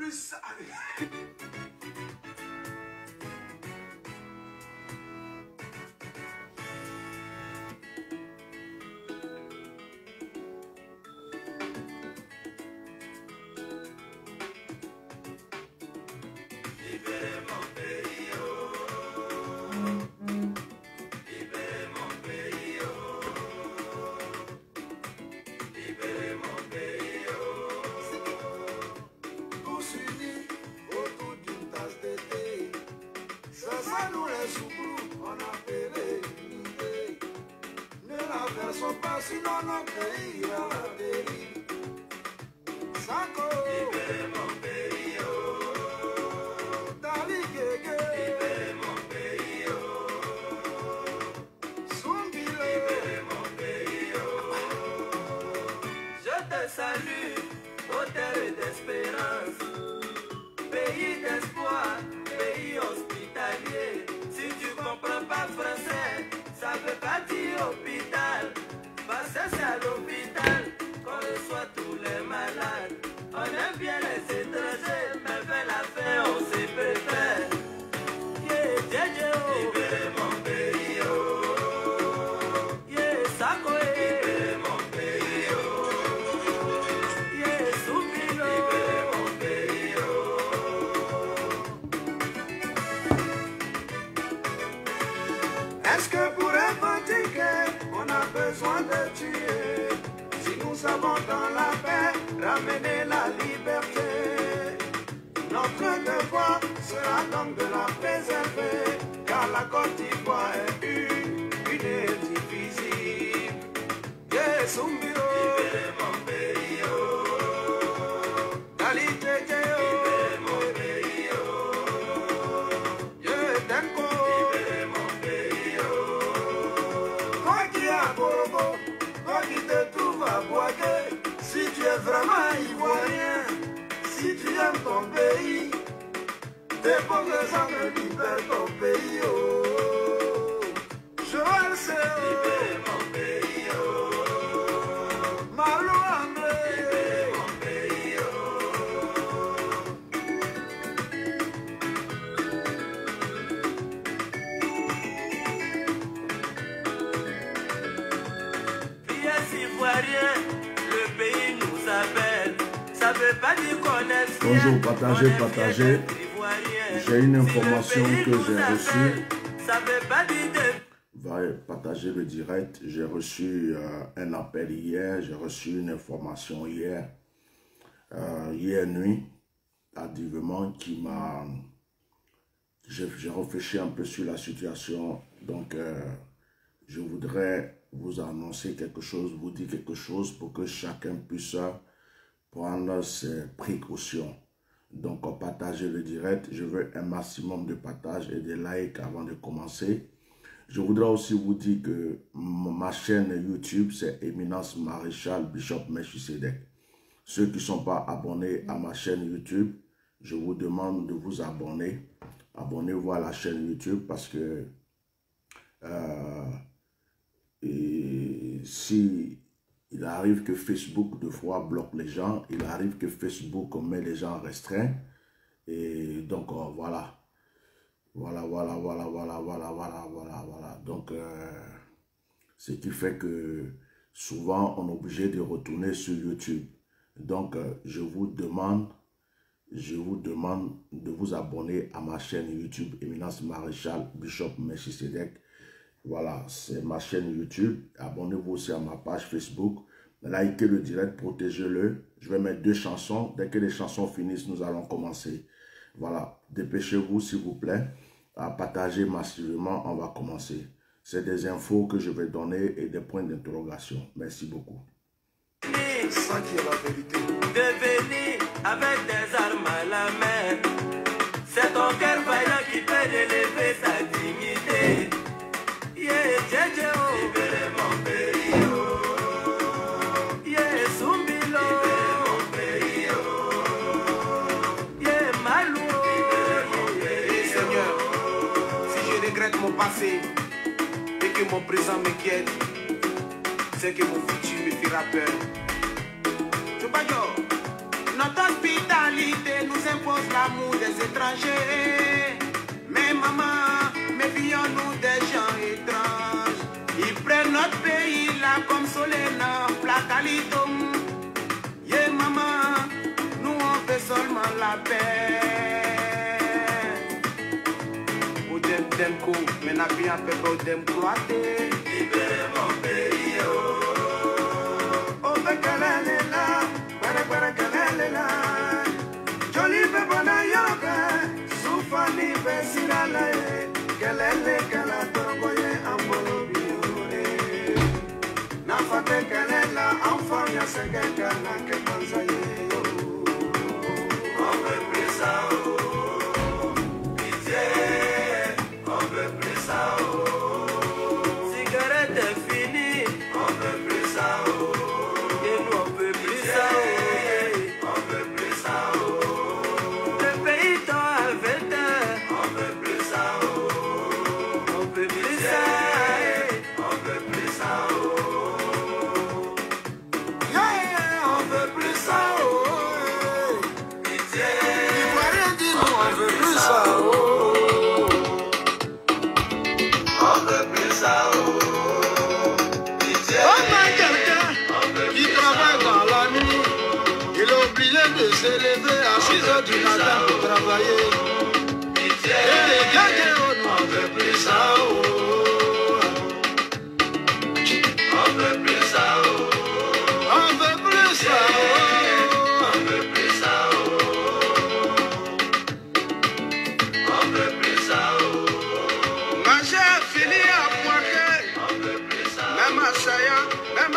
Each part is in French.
plus. Sinon nos pays à la dérive. Sako, libérez mon pays, oh. Dali Gege, libérez mon pays, oh. Sombile, libérez mon pays, oh. Je te salue, ô terre d'espérance, pays d'espoir, pays hospitalier. Si tu comprends pas français, ça veut pas dire hôpital. Parce que c'est à l'hôpital qu'on reçoit tous les malades. On aime bien les étrangers, mais vers la fin on s'y préfère. Yeah, Djedje, oh. Libérez mon pays, oh. Yeah, Sako, libérez mon pays, oh. Yeah, Soubilo, libérez mon pays, oh. Est-ce que pour éradiquer on a besoin de tuer? Si nous savons dans la paix ramener la liberté, notre devoir sera donc de la préserver, car la Côte d'Ivoire est une et indivisible. Yeah, Sombiro, libérez mon pays, oh. Dali Djedje, oh. Libérez mon pays, oh. Yeah, Denko, libérez mon pays, oh. Toi qui as Borobo, toi qui te trouves à Boaké, si tu es vraiment ivoirien, si tu aimes ton pays, tes pauvres gens me libèrent ton pays, oh. Joël c'est, oh. Libérez mon pays, oh. Malou André, libérez mon pays, oh. Pièce ivoirien, le pays nous appelle. Ça veut pas dire qu'on est fier. Bonjour, partagez. J'ai une information que j'ai reçue. Ça veut pas dire de... Va partager le direct. J'ai reçu un appel hier. J'ai reçu une information hier. Hier nuit, tardivement, qui m'a... J'ai réfléchi un peu sur la situation. Donc, je voudrais vous annoncer quelque chose, vous dire quelque chose pour que chacun puisse prendre ses précautions. Donc, partagez le direct. Je veux un maximum de partage et de likes avant de commencer. Je voudrais aussi vous dire que ma chaîne YouTube, c'est Éminence Maréchal Bishop Melchisedek. Ceux qui ne sont pas abonnés à ma chaîne YouTube, je vous demande de vous abonner. Abonnez-vous à la chaîne YouTube parce que si il arrive que Facebook de fois bloque les gens, il arrive que Facebook met les gens restreints. Et donc voilà. Voilà. Donc, ce qui fait que souvent, on est obligé de retourner sur YouTube. Donc, je vous demande de vous abonner à ma chaîne YouTube, Éminence Maréchal Bishop Melchisedek. Voilà, c'est ma chaîne YouTube. Abonnez-vous aussi à ma page Facebook. Likez le direct, protégez-le. Je vais mettre 2 chansons. Dès que les chansons finissent, nous allons commencer. Voilà, dépêchez-vous s'il vous plaît. À partager massivement, on va commencer. C'est des infos que je vais donner et des points d'interrogation. Merci beaucoup. Ça qui est la vérité. Devenir avec des armes à la main. C'est ton cœur vaillant qui peut élever sa dignité. Yeah, Djedje, oh. Libérez mon pays, oh. Yeah, Sombilo. Libérez mon pays, oh. Yeah, Malou. Libérez mon pays, Seigneur, si je regrette mon passé et que mon présent m'inquiète, c'est que mon futur me fera peur. Notre hospitalité nous impose l'amour des étrangers. Mais maman, méfions-nous des gens étranges. Ils prennent notre pays là comme Solena, Placalitum. Yeah maman, nous on fait seulement la paix. Odem demko, mais n'a bien fait odem croité. Libérez mon pays, oh. Oh, bekalela, bara kalela. Joli bebona yoga, soufani besirala, kelele kala tongoye ambolo biore. Nafate kelela, enfant ya segeka na kepanzaye. On veut plus ça, oh. Pitié, on veut plus ça, oh. Cigarette est finie, on veut plus ça, oh. Et nous on veut plus ça, oh. On veut plus ça, oh. Le pays tend à vêter, on veut plus ça, oh. On veut plus ça, on veut plus ça, oh. Yeah, on veut plus ça, oh. Pitié, Ivoirien dit nous, on veut plus ça, oh. On veut plus ça, oh. Pitié. On a quelqu'un qui travaille dans la nuit. Il est obligé de se lever à 6 heures du matin pour travailler. Pitié. Et les gars, on veut plus ça, oh. On veut plus ça, oh. On veut plus ça, oh. On veut plus ça, oh. On veut plus ça, oh. Manger fini à pointer. On veut plus ça. Même à Saya, même à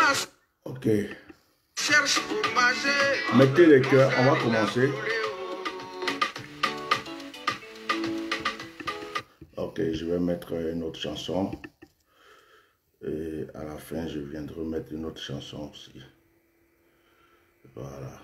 Ok. cherche pour manger. Mettez les cœurs, on va commencer. Ok, je vais mettre une autre chanson. Et à la fin, je viendrai mettre une autre chanson aussi. Voilà.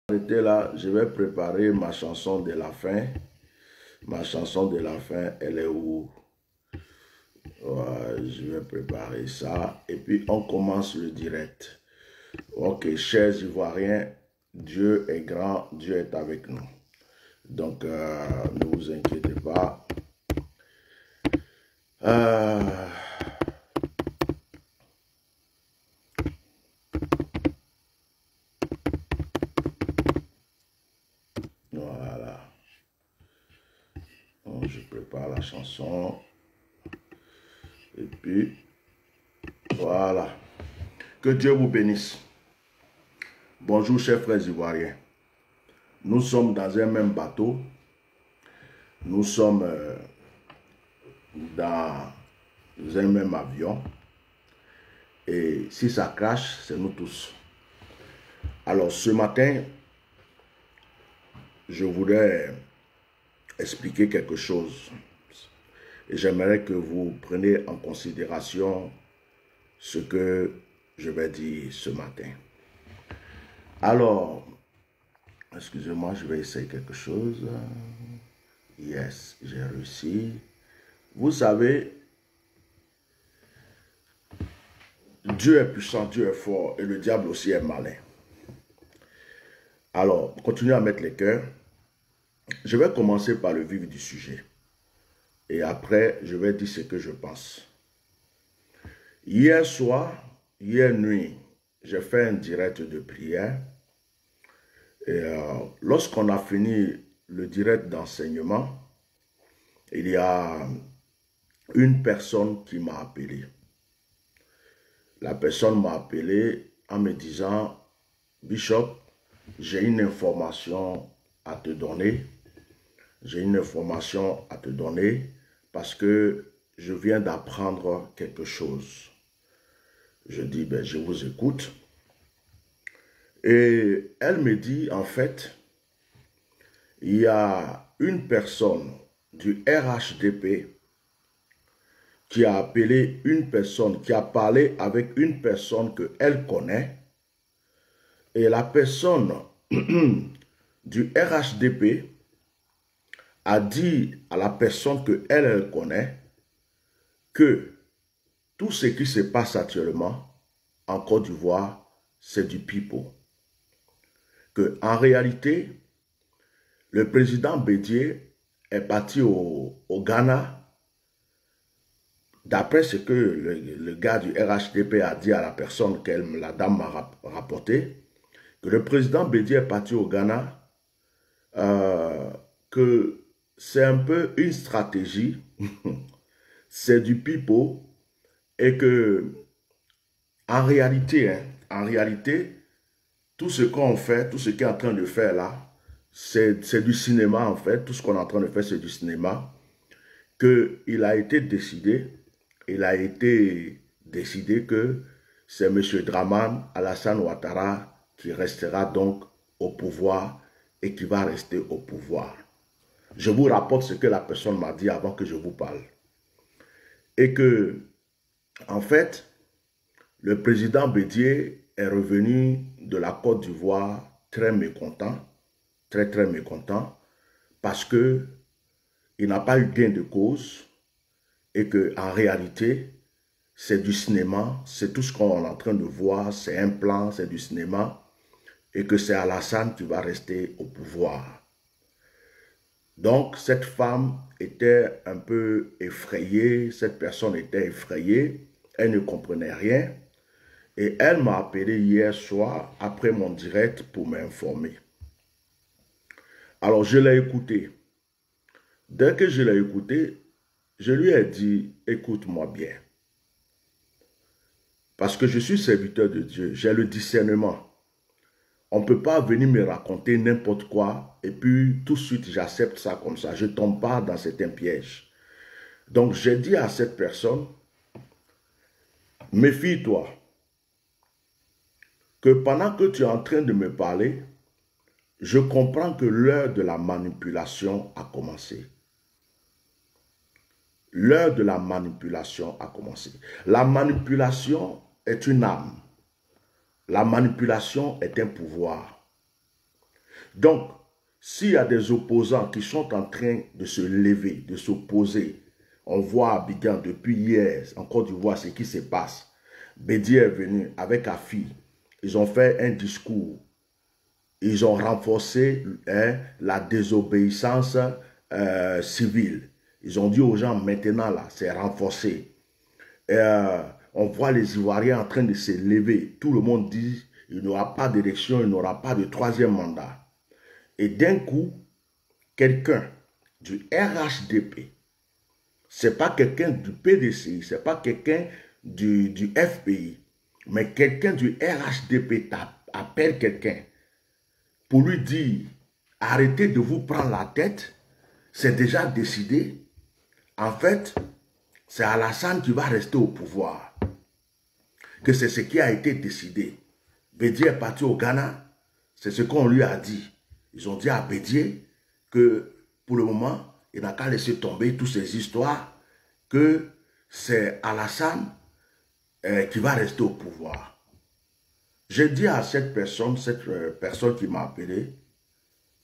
Arrêtez là, je vais préparer ma chanson de la fin. Ma chanson de la fin, elle est où? Ouais, je vais préparer ça. Et puis, on commence le direct. Ok, chers Ivoiriens, Dieu est grand, Dieu est avec nous. Donc, ne vous inquiétez pas. Voilà. Donc, je prépare la chanson. Et puis, voilà. Que Dieu vous bénisse. Bonjour, chers frères ivoiriens. Nous sommes dans un même bateau. Nous sommes dans un même avion. Et si ça crache, c'est nous tous. Alors, ce matin, je voudrais expliquer quelque chose. Et j'aimerais que vous preniez en considération ce que je vais dire ce matin. Alors, excusez-moi, je vais essayer quelque chose. Yes, j'ai réussi. Vous savez, Dieu est puissant, Dieu est fort et le diable aussi est malin. Alors, continuez à mettre les cœurs. Je vais commencer par le vif du sujet. Et après, je vais dire ce que je pense. Hier soir, hier nuit, j'ai fait un direct de prière. Et lorsqu'on a fini le direct d'enseignement, il y a une personne qui m'a appelé. La personne m'a appelé en me disant, Bishop, j'ai une information à te donner. J'ai une information à te donner parce que je viens d'apprendre quelque chose. Je dis, ben, je vous écoute. Et elle me dit, en fait, il y a une personne du RHDP qui a appelé une personne, qui a parlé avec une personne qu'elle connaît. Et la personne du RHDP a dit à la personne qu'elle connaît que tout ce qui se passe actuellement en Côte d'Ivoire, c'est du pipeau. Que en réalité, le président Bédié est parti au Ghana. D'après ce que le gars du RHDP a dit à la personne que la dame m'a rapporté, que le président Bédié est parti au Ghana, que c'est un peu une stratégie, c'est du pipeau, et que en réalité, tout ce qu'on fait, tout ce qu'il est en train de faire là, c'est du cinéma en fait. Tout ce qu'on est en train de faire, c'est du cinéma. Il a été décidé que c'est M. Dramane Alassane Ouattara qui restera donc au pouvoir et qui va rester au pouvoir. Je vous rapporte ce que la personne m'a dit avant que je vous parle. Et que, en fait, le président Bédié est revenu de la Côte d'Ivoire très mécontent, très mécontent, parce que il n'a pas eu gain de cause et que en réalité, c'est du cinéma, c'est tout ce qu'on est en train de voir, c'est un plan, c'est du cinéma, et que c'est Alassane qui va rester au pouvoir. Donc, cette femme était un peu effrayée, cette personne était effrayée, elle ne comprenait rien, et elle m'a appelé hier soir, après mon direct, pour m'informer. Alors, je l'ai écouté. Dès que je l'ai écouté, je lui ai dit, écoute-moi bien. Parce que je suis serviteur de Dieu, j'ai le discernement. On ne peut pas venir me raconter n'importe quoi et puis tout de suite j'accepte ça comme ça. Je ne tombe pas dans certains pièges. Donc j'ai dit à cette personne, méfie-toi que pendant que tu es en train de me parler, je comprends que l'heure de la manipulation a commencé. L'heure de la manipulation a commencé. La manipulation est une arme. La manipulation est un pouvoir. Donc, s'il y a des opposants qui sont en train de se lever, de s'opposer, on voit à Abidjan depuis hier, en Côte d'Ivoire, ce qui se passe. Bédié est venu avec Afi. Ils ont fait un discours. Ils ont renforcé la désobéissance civile. Ils ont dit aux gens, maintenant, là, c'est renforcé. On voit les Ivoiriens en train de se lever. Tout le monde dit, il n'y aura pas d'élection, il n'y aura pas de troisième mandat. Et d'un coup, quelqu'un du RHDP, c'est pas quelqu'un du PDCI, c'est pas quelqu'un du FPI, mais quelqu'un du RHDP appelle quelqu'un pour lui dire, arrêtez de vous prendre la tête, c'est déjà décidé. En fait, c'est Alassane qui va rester au pouvoir. Que c'est ce qui a été décidé. Bédié est parti au Ghana, c'est ce qu'on lui a dit. Ils ont dit à Bédié que pour le moment, il n'a qu'à laisser tomber toutes ces histoires, que c'est Alassane qui va rester au pouvoir. J'ai dit à cette personne qui m'a appelé,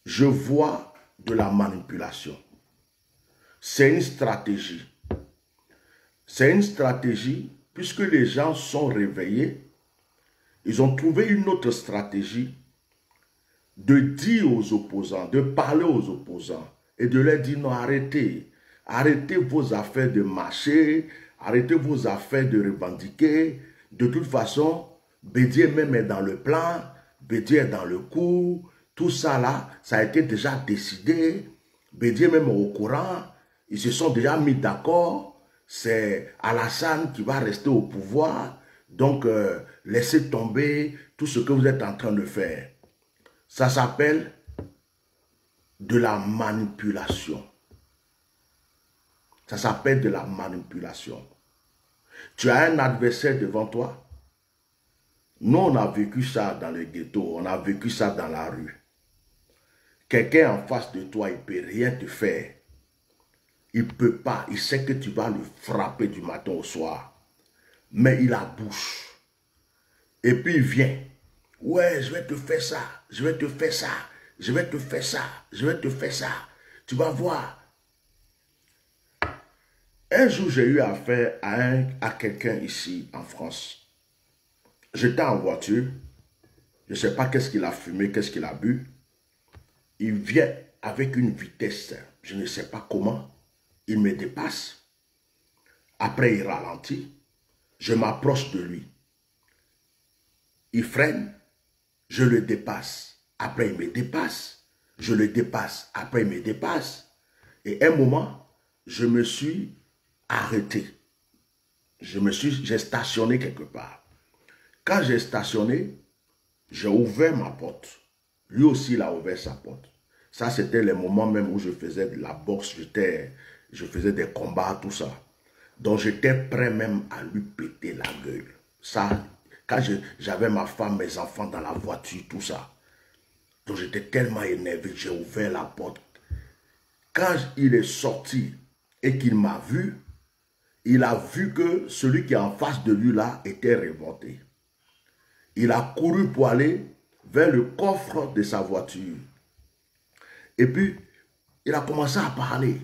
je vois de la manipulation. C'est une stratégie. C'est une stratégie, puisque les gens sont réveillés, ils ont trouvé une autre stratégie de dire aux opposants, de parler aux opposants et de leur dire non, arrêtez. Arrêtez vos affaires de marcher, arrêtez vos affaires de revendiquer. De toute façon, Bédié même est dans le plan, Bédié est dans le coup, tout ça là, ça a été déjà décidé. Bédié même est au courant, ils se sont déjà mis d'accord. C'est Alassane qui va rester au pouvoir. Donc, laissez tomber tout ce que vous êtes en train de faire. Ça s'appelle de la manipulation. Ça s'appelle de la manipulation. Tu as un adversaire devant toi. Nous, on a vécu ça dans le ghetto. On a vécu ça dans la rue. Quelqu'un en face de toi, il ne peut rien te faire. Il ne peut pas. Il sait que tu vas le frapper du matin au soir. Mais il a bouche. Et puis il vient. Ouais, je vais te faire ça. Je vais te faire ça. Je vais te faire ça. Je vais te faire ça. Tu vas voir. Un jour, j'ai eu affaire à quelqu'un ici en France. J'étais en voiture. Je ne sais pas qu'est-ce qu'il a fumé, qu'est-ce qu'il a bu. Il vient avec une vitesse, je ne sais pas comment. Il me dépasse. Après, il ralentit. Je m'approche de lui. Il freine. Je le dépasse. Après, il me dépasse. Je le dépasse. Après, il me dépasse. Et un moment, je me suis arrêté. J'ai stationné quelque part. Quand j'ai stationné, j'ai ouvert ma porte. Lui aussi, il a ouvert sa porte. Ça, c'était les moments même où je faisais de la boxe, je faisais des combats, tout ça. Donc, j'étais prêt même à lui péter la gueule. Ça, quand j'avais ma femme, mes enfants dans la voiture, tout ça. Donc, j'étais tellement énervé, j'ai ouvert la porte. Quand il est sorti et qu'il m'a vu, il a vu que celui qui est en face de lui là était révolté. Il a couru pour aller vers le coffre de sa voiture. Et puis, il a commencé à parler.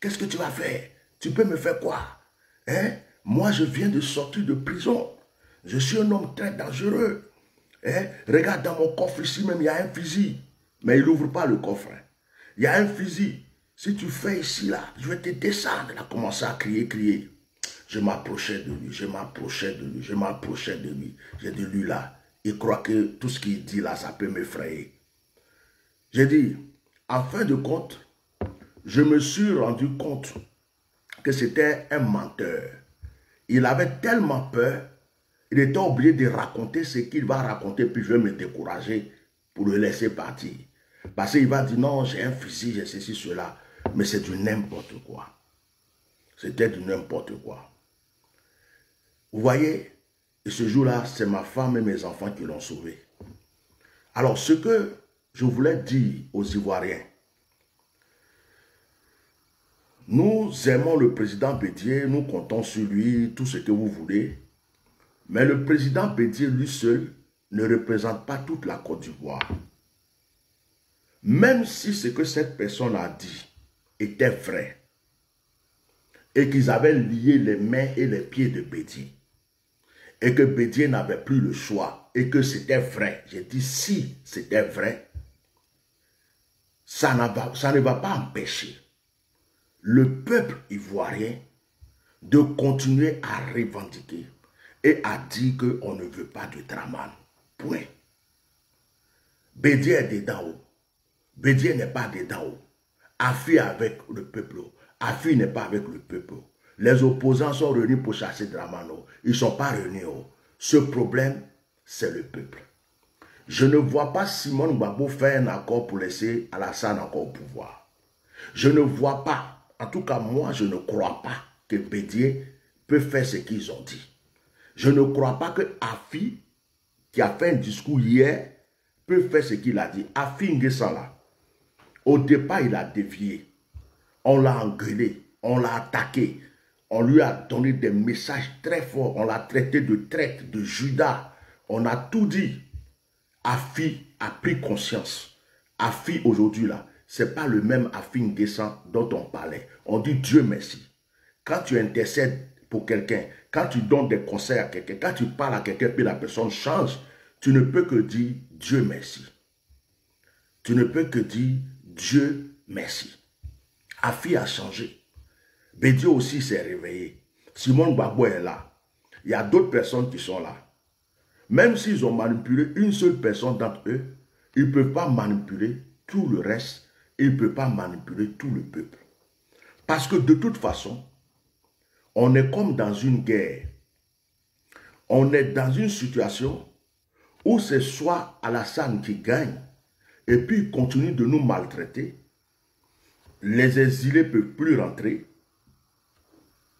Qu'est-ce que tu vas faire? Tu peux me faire quoi? Hein? Moi, je viens de sortir de prison. Je suis un homme très dangereux. Hein? Regarde dans mon coffre ici même, il y a un fusil. Mais il n'ouvre pas le coffre. Il y a un fusil. Si tu fais ici, là, je vais te descendre. Il a commencé à crier, crier. Je m'approchais de lui, je m'approchais de lui, je m'approchais de lui. J'ai dit, lui là, il croit que tout ce qu'il dit là, ça peut m'effrayer. J'ai dit, en fin de compte, je me suis rendu compte que c'était un menteur. Il avait tellement peur, il était obligé de raconter ce qu'il va raconter, puis je vais me décourager pour le laisser partir. Parce qu'il va dire, non, j'ai un fusil, j'ai ceci, cela. Mais c'est du n'importe quoi. C'était du n'importe quoi. Vous voyez, et ce jour-là, c'est ma femme et mes enfants qui l'ont sauvé. Alors, ce que je voulais dire aux Ivoiriens, nous aimons le président Bédié, nous comptons sur lui, tout ce que vous voulez, mais le président Bédié, lui seul, ne représente pas toute la Côte d'Ivoire. même si ce que cette personne a dit était vrai, et qu'ils avaient lié les mains et les pieds de Bédier, et que Bédier n'avait plus le choix, et que c'était vrai, j'ai dit si c'était vrai, ça ne va pas empêcher le peuple ivoirien de continuer à revendiquer et à dire qu'on ne veut pas de Draman. Point. Bédier est dedans haut. Bédier n'est pas dedans haut. Afi est avec le peuple. Afi n'est pas avec le peuple. Les opposants sont réunis pour chasser Dramano. Ils ne sont pas réunis. Ce problème, c'est le peuple. Je ne vois pas Simon Gbagbo faire un accord pour laisser Alassane encore au pouvoir. Je ne vois pas, en tout cas moi, je ne crois pas que Bédier peut faire ce qu'ils ont dit. Je ne crois pas que Afi, qui a fait un discours hier, peut faire ce qu'il a dit. Afi N'Guessan là, au départ, il a dévié. On l'a engueulé, on l'a attaqué. On lui a donné des messages très forts. On l'a traité de traître, de Judas. On a tout dit. Afi a pris conscience. Afi aujourd'hui là, ce n'est pas le même Afi N'Guessan dont on parlait. On dit Dieu merci. Quand tu intercèdes pour quelqu'un, quand tu donnes des conseils à quelqu'un, quand tu parles à quelqu'un puis la personne change, tu ne peux que dire Dieu merci. Tu ne peux que dire Dieu merci. Afi a changé. Bédier aussi s'est réveillé. Simon Gbagbo est là. Il y a d'autres personnes qui sont là. Même s'ils ont manipulé une seule personne d'entre eux, ils ne peuvent pas manipuler tout le reste. Ils ne peuvent pas manipuler tout le peuple. Parce que de toute façon, on est comme dans une guerre. On est dans une situation où c'est soit Alassane qui gagne et puis il continue de nous maltraiter. Les exilés ne peuvent plus rentrer.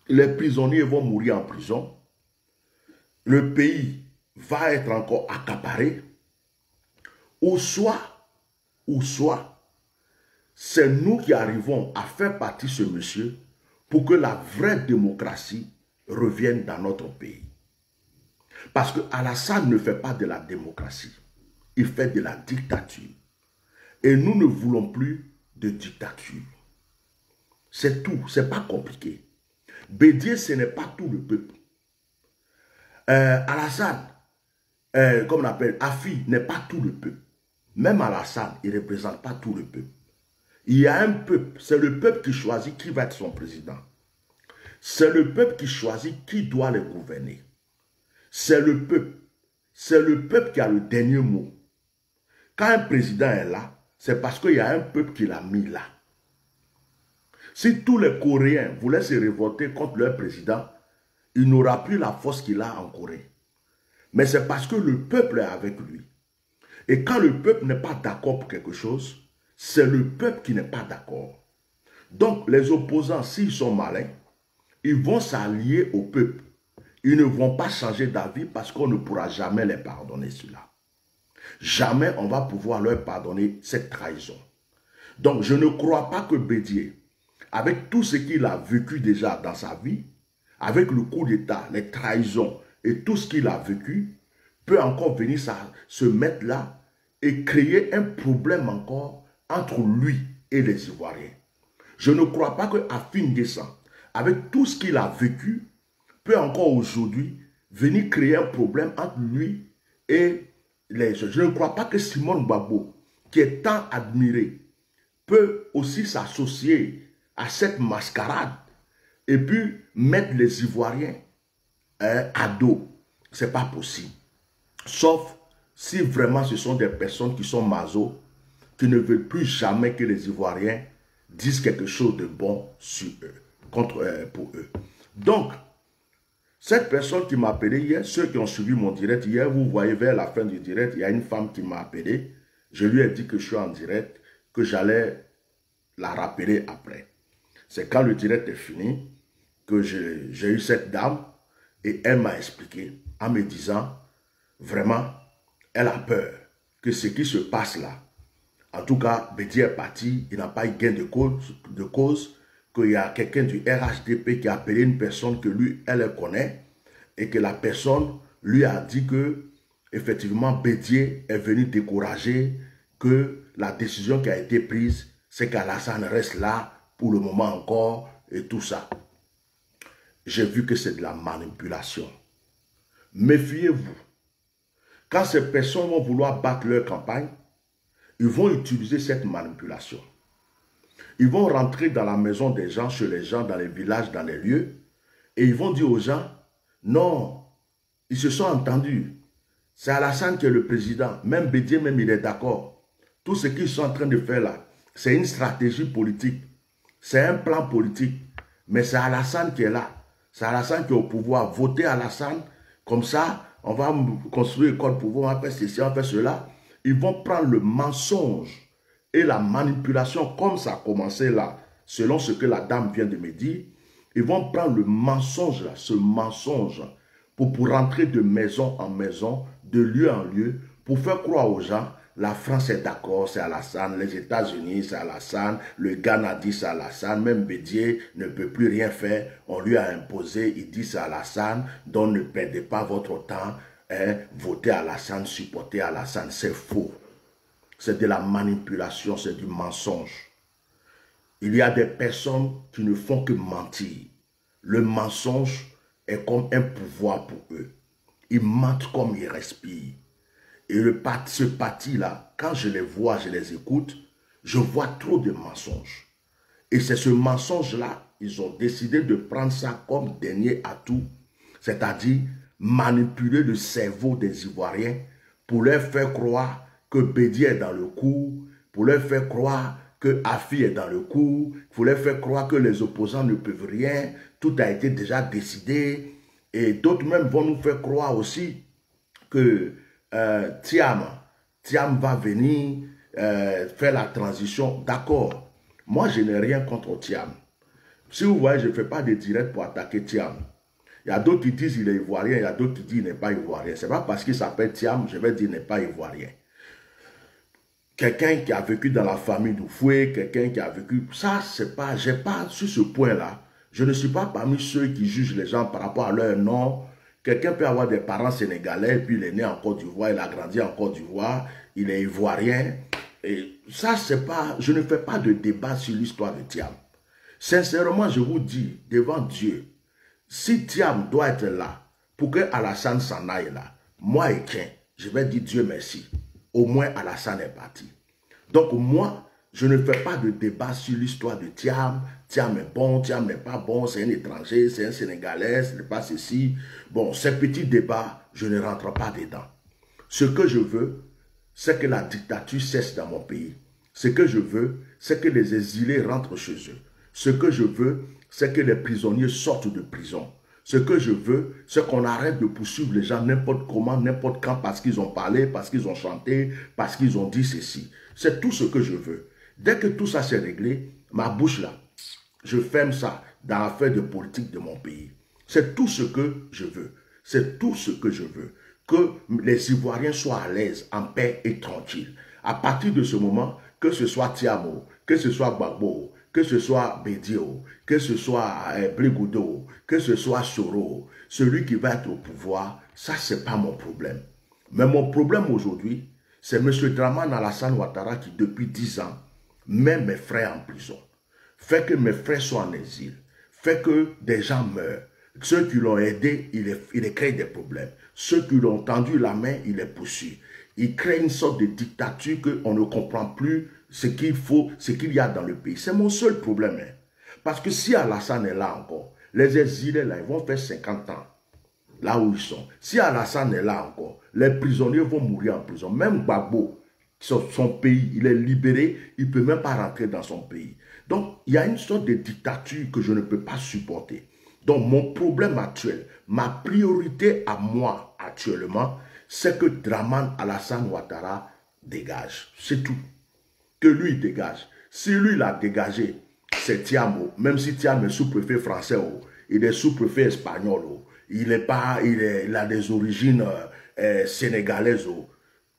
Les prisonniers vont mourir en prison. Le pays va être encore accaparé. Ou soit, c'est nous qui arrivons à faire partie de ce monsieur pour que la vraie démocratie revienne dans notre pays. Parce que Alassane ne fait pas de la démocratie. Il fait de la dictature. Et nous ne voulons plus de dictature. C'est tout. Ce n'est pas compliqué. Bédier, ce n'est pas tout le peuple. Alassane, comme on appelle, Afi, n'est pas tout le peuple. Même Alassane, il ne représente pas tout le peuple. Il y a un peuple, c'est le peuple qui choisit qui va être son président. C'est le peuple qui choisit qui doit le gouverner. C'est le peuple qui a le dernier mot. Quand un président est là, c'est parce qu'il y a un peuple qui l'a mis là. Si tous les Coréens voulaient se révolter contre leur président, il n'aura plus la force qu'il a en Corée. Mais c'est parce que le peuple est avec lui. Et quand le peuple n'est pas d'accord pour quelque chose, c'est le peuple qui n'est pas d'accord. Donc les opposants, s'ils sont malins, ils vont s'allier au peuple. Ils ne vont pas changer d'avis parce qu'on ne pourra jamais les pardonner cela. Jamais on va pouvoir leur pardonner cette trahison. Donc je ne crois pas que Bédier, avec tout ce qu'il a vécu déjà dans sa vie, avec le coup d'État, les trahisons et tout ce qu'il a vécu, peut encore venir se mettre là et créer un problème encore entre lui et les Ivoiriens. Je ne crois pas que Afi N'Guessan, avec tout ce qu'il a vécu, peut encore aujourd'hui venir créer un problème entre lui et les gens. Je ne crois pas que Simon Gbagbo, qui est tant admiré, peut aussi s'associer à cette mascarade et puis mettre les Ivoiriens à dos. Ce n'est pas possible. Sauf si vraiment ce sont des personnes qui sont maso, qui ne veulent plus jamais que les Ivoiriens disent quelque chose de bon sur eux, pour eux. Donc, cette personne qui m'a appelé hier, ceux qui ont suivi mon direct hier, vous voyez vers la fin du direct, il y a une femme qui m'a appelé. Je lui ai dit que je suis en direct, que j'allais la rappeler après. C'est quand le direct est fini que j'ai eu cette dame et elle m'a expliqué en me disant, vraiment, elle a peur que ce qui se passe là, en tout cas, Bédier est parti, il n'a pas eu gain de cause, qu'il y a quelqu'un du RHDP qui a appelé une personne que lui, elle connaît, et que la personne lui a dit que, effectivement, Bédier est venu décourager, que la décision qui a été prise, c'est qu'Alassane reste là pour le moment encore et tout ça. J'ai vu que c'est de la manipulation. Méfiez-vous. Quand ces personnes vont vouloir battre leur campagne, ils vont utiliser cette manipulation. Ils vont rentrer dans la maison des gens, chez les gens, dans les villages, dans les lieux, et ils vont dire aux gens, non, ils se sont entendus. C'est Alassane qui est le président. Même Bédié, même il est d'accord. Tout ce qu'ils sont en train de faire là, c'est une stratégie politique. C'est un plan politique. Mais c'est Alassane qui est là. C'est Alassane qui est au pouvoir. Votez Alassane, comme ça, on va construire une école pouvoir, on va faire ceci, on va faire cela. Ils vont prendre le mensonge et la manipulation, comme ça a commencé là, selon ce que la dame vient de me dire. Ils vont prendre le mensonge là, ce mensonge, pour rentrer de maison en maison, de lieu en lieu, pour faire croire aux gens, la France est d'accord, c'est Alassane, les États-Unis, c'est Alassane, le Ghana dit c'est Alassane, même Bédié ne peut plus rien faire, on lui a imposé, il dit c'est Alassane, donc ne perdez pas votre temps, hein, votez Alassane, supportez Alassane, c'est faux. C'est de la manipulation, c'est du mensonge. Il y a des personnes qui ne font que mentir. Le mensonge est comme un pouvoir pour eux. Ils mentent comme ils respirent. Et ce parti-là, quand je les vois, je les écoute, je vois trop de mensonges. Et c'est ce mensonge-là, ils ont décidé de prendre ça comme dernier atout, c'est-à-dire manipuler le cerveau des Ivoiriens pour leur faire croire que Bédié est dans le coup, pour leur faire croire que Afi est dans le coup, pour leur faire croire que les opposants ne peuvent rien, tout a été déjà décidé. Et d'autres même vont nous faire croire aussi que Thiam va venir faire la transition. D'accord, moi je n'ai rien contre Thiam. Si vous voyez, je ne fais pas de direct pour attaquer Thiam. Il y a d'autres qui disent qu'il est ivoirien, il y a d'autres qui disent qu'il n'est pas ivoirien. Ce n'est pas parce qu'il s'appelle Thiam, je vais dire qu'il n'est pas ivoirien. Quelqu'un qui a vécu dans la famille d'Oufoué, quelqu'un qui a vécu... Ça, c'est pas... J'ai pas sur ce point-là. Je ne suis pas parmi ceux qui jugent les gens par rapport à leur nom. Quelqu'un peut avoir des parents sénégalais, puis il est né en Côte d'Ivoire, il a grandi en Côte d'Ivoire, il est ivoirien. Et ça, c'est pas... Je ne fais pas de débat sur l'histoire de Thiam. Sincèrement, je vous dis, devant Dieu, si Thiam doit être là, pour que Alassane s'en aille là, moi et Ken, je vais dire Dieu merci. Au moins Alassane est parti. Donc moi, je ne fais pas de débat sur l'histoire de Thiam. Thiam est bon, Thiam n'est pas bon, c'est un étranger, c'est un Sénégalais, ce n'est pas ceci. Bon, ces petits débats, je ne rentre pas dedans. Ce que je veux, c'est que la dictature cesse dans mon pays. Ce que je veux, c'est que les exilés rentrent chez eux. Ce que je veux, c'est que les prisonniers sortent de prison. Ce que je veux, c'est qu'on arrête de poursuivre les gens n'importe comment, n'importe quand, parce qu'ils ont parlé, parce qu'ils ont chanté, parce qu'ils ont dit ceci. C'est tout ce que je veux. Dès que tout ça s'est réglé, ma bouche là, je ferme ça dans l'affaire de politique de mon pays. C'est tout ce que je veux. C'est tout ce que je veux. Que les Ivoiriens soient à l'aise, en paix et tranquilles. À partir de ce moment, que ce soit Thiamo, que ce soit Gbagbo, que ce soit Bédio, que ce soit Brigoudou, que ce soit Soro, celui qui va être au pouvoir, ça c'est pas mon problème. Mais mon problème aujourd'hui, c'est M. Dramane Alassane Ouattara qui depuis 10 ans met mes frères en prison, fait que mes frères soient en exil, fait que des gens meurent. Ceux qui l'ont aidé, il crée des problèmes. Ceux qui l'ont tendu la main, il les poursuit. Il crée une sorte de dictature qu'on ne comprend plus ce qu'il faut, ce qu'il y a dans le pays. C'est mon seul problème. Hein. Parce que si Alassane est là encore, les exilés là, ils vont faire 50 ans, là où ils sont. Si Alassane est là encore, les prisonniers vont mourir en prison. Même Gbagbo, son pays, il est libéré, il ne peut même pas rentrer dans son pays. Donc, il y a une sorte de dictature que je ne peux pas supporter. Donc, mon problème actuel, ma priorité à moi actuellement, c'est que Dramane Alassane Ouattara dégage. C'est tout. Que lui dégage. Si lui l'a dégagé, c'est Thiamo. Même si Thiamo est sous-préfet français, il est sous-préfet espagnol, il a des origines sénégalaises,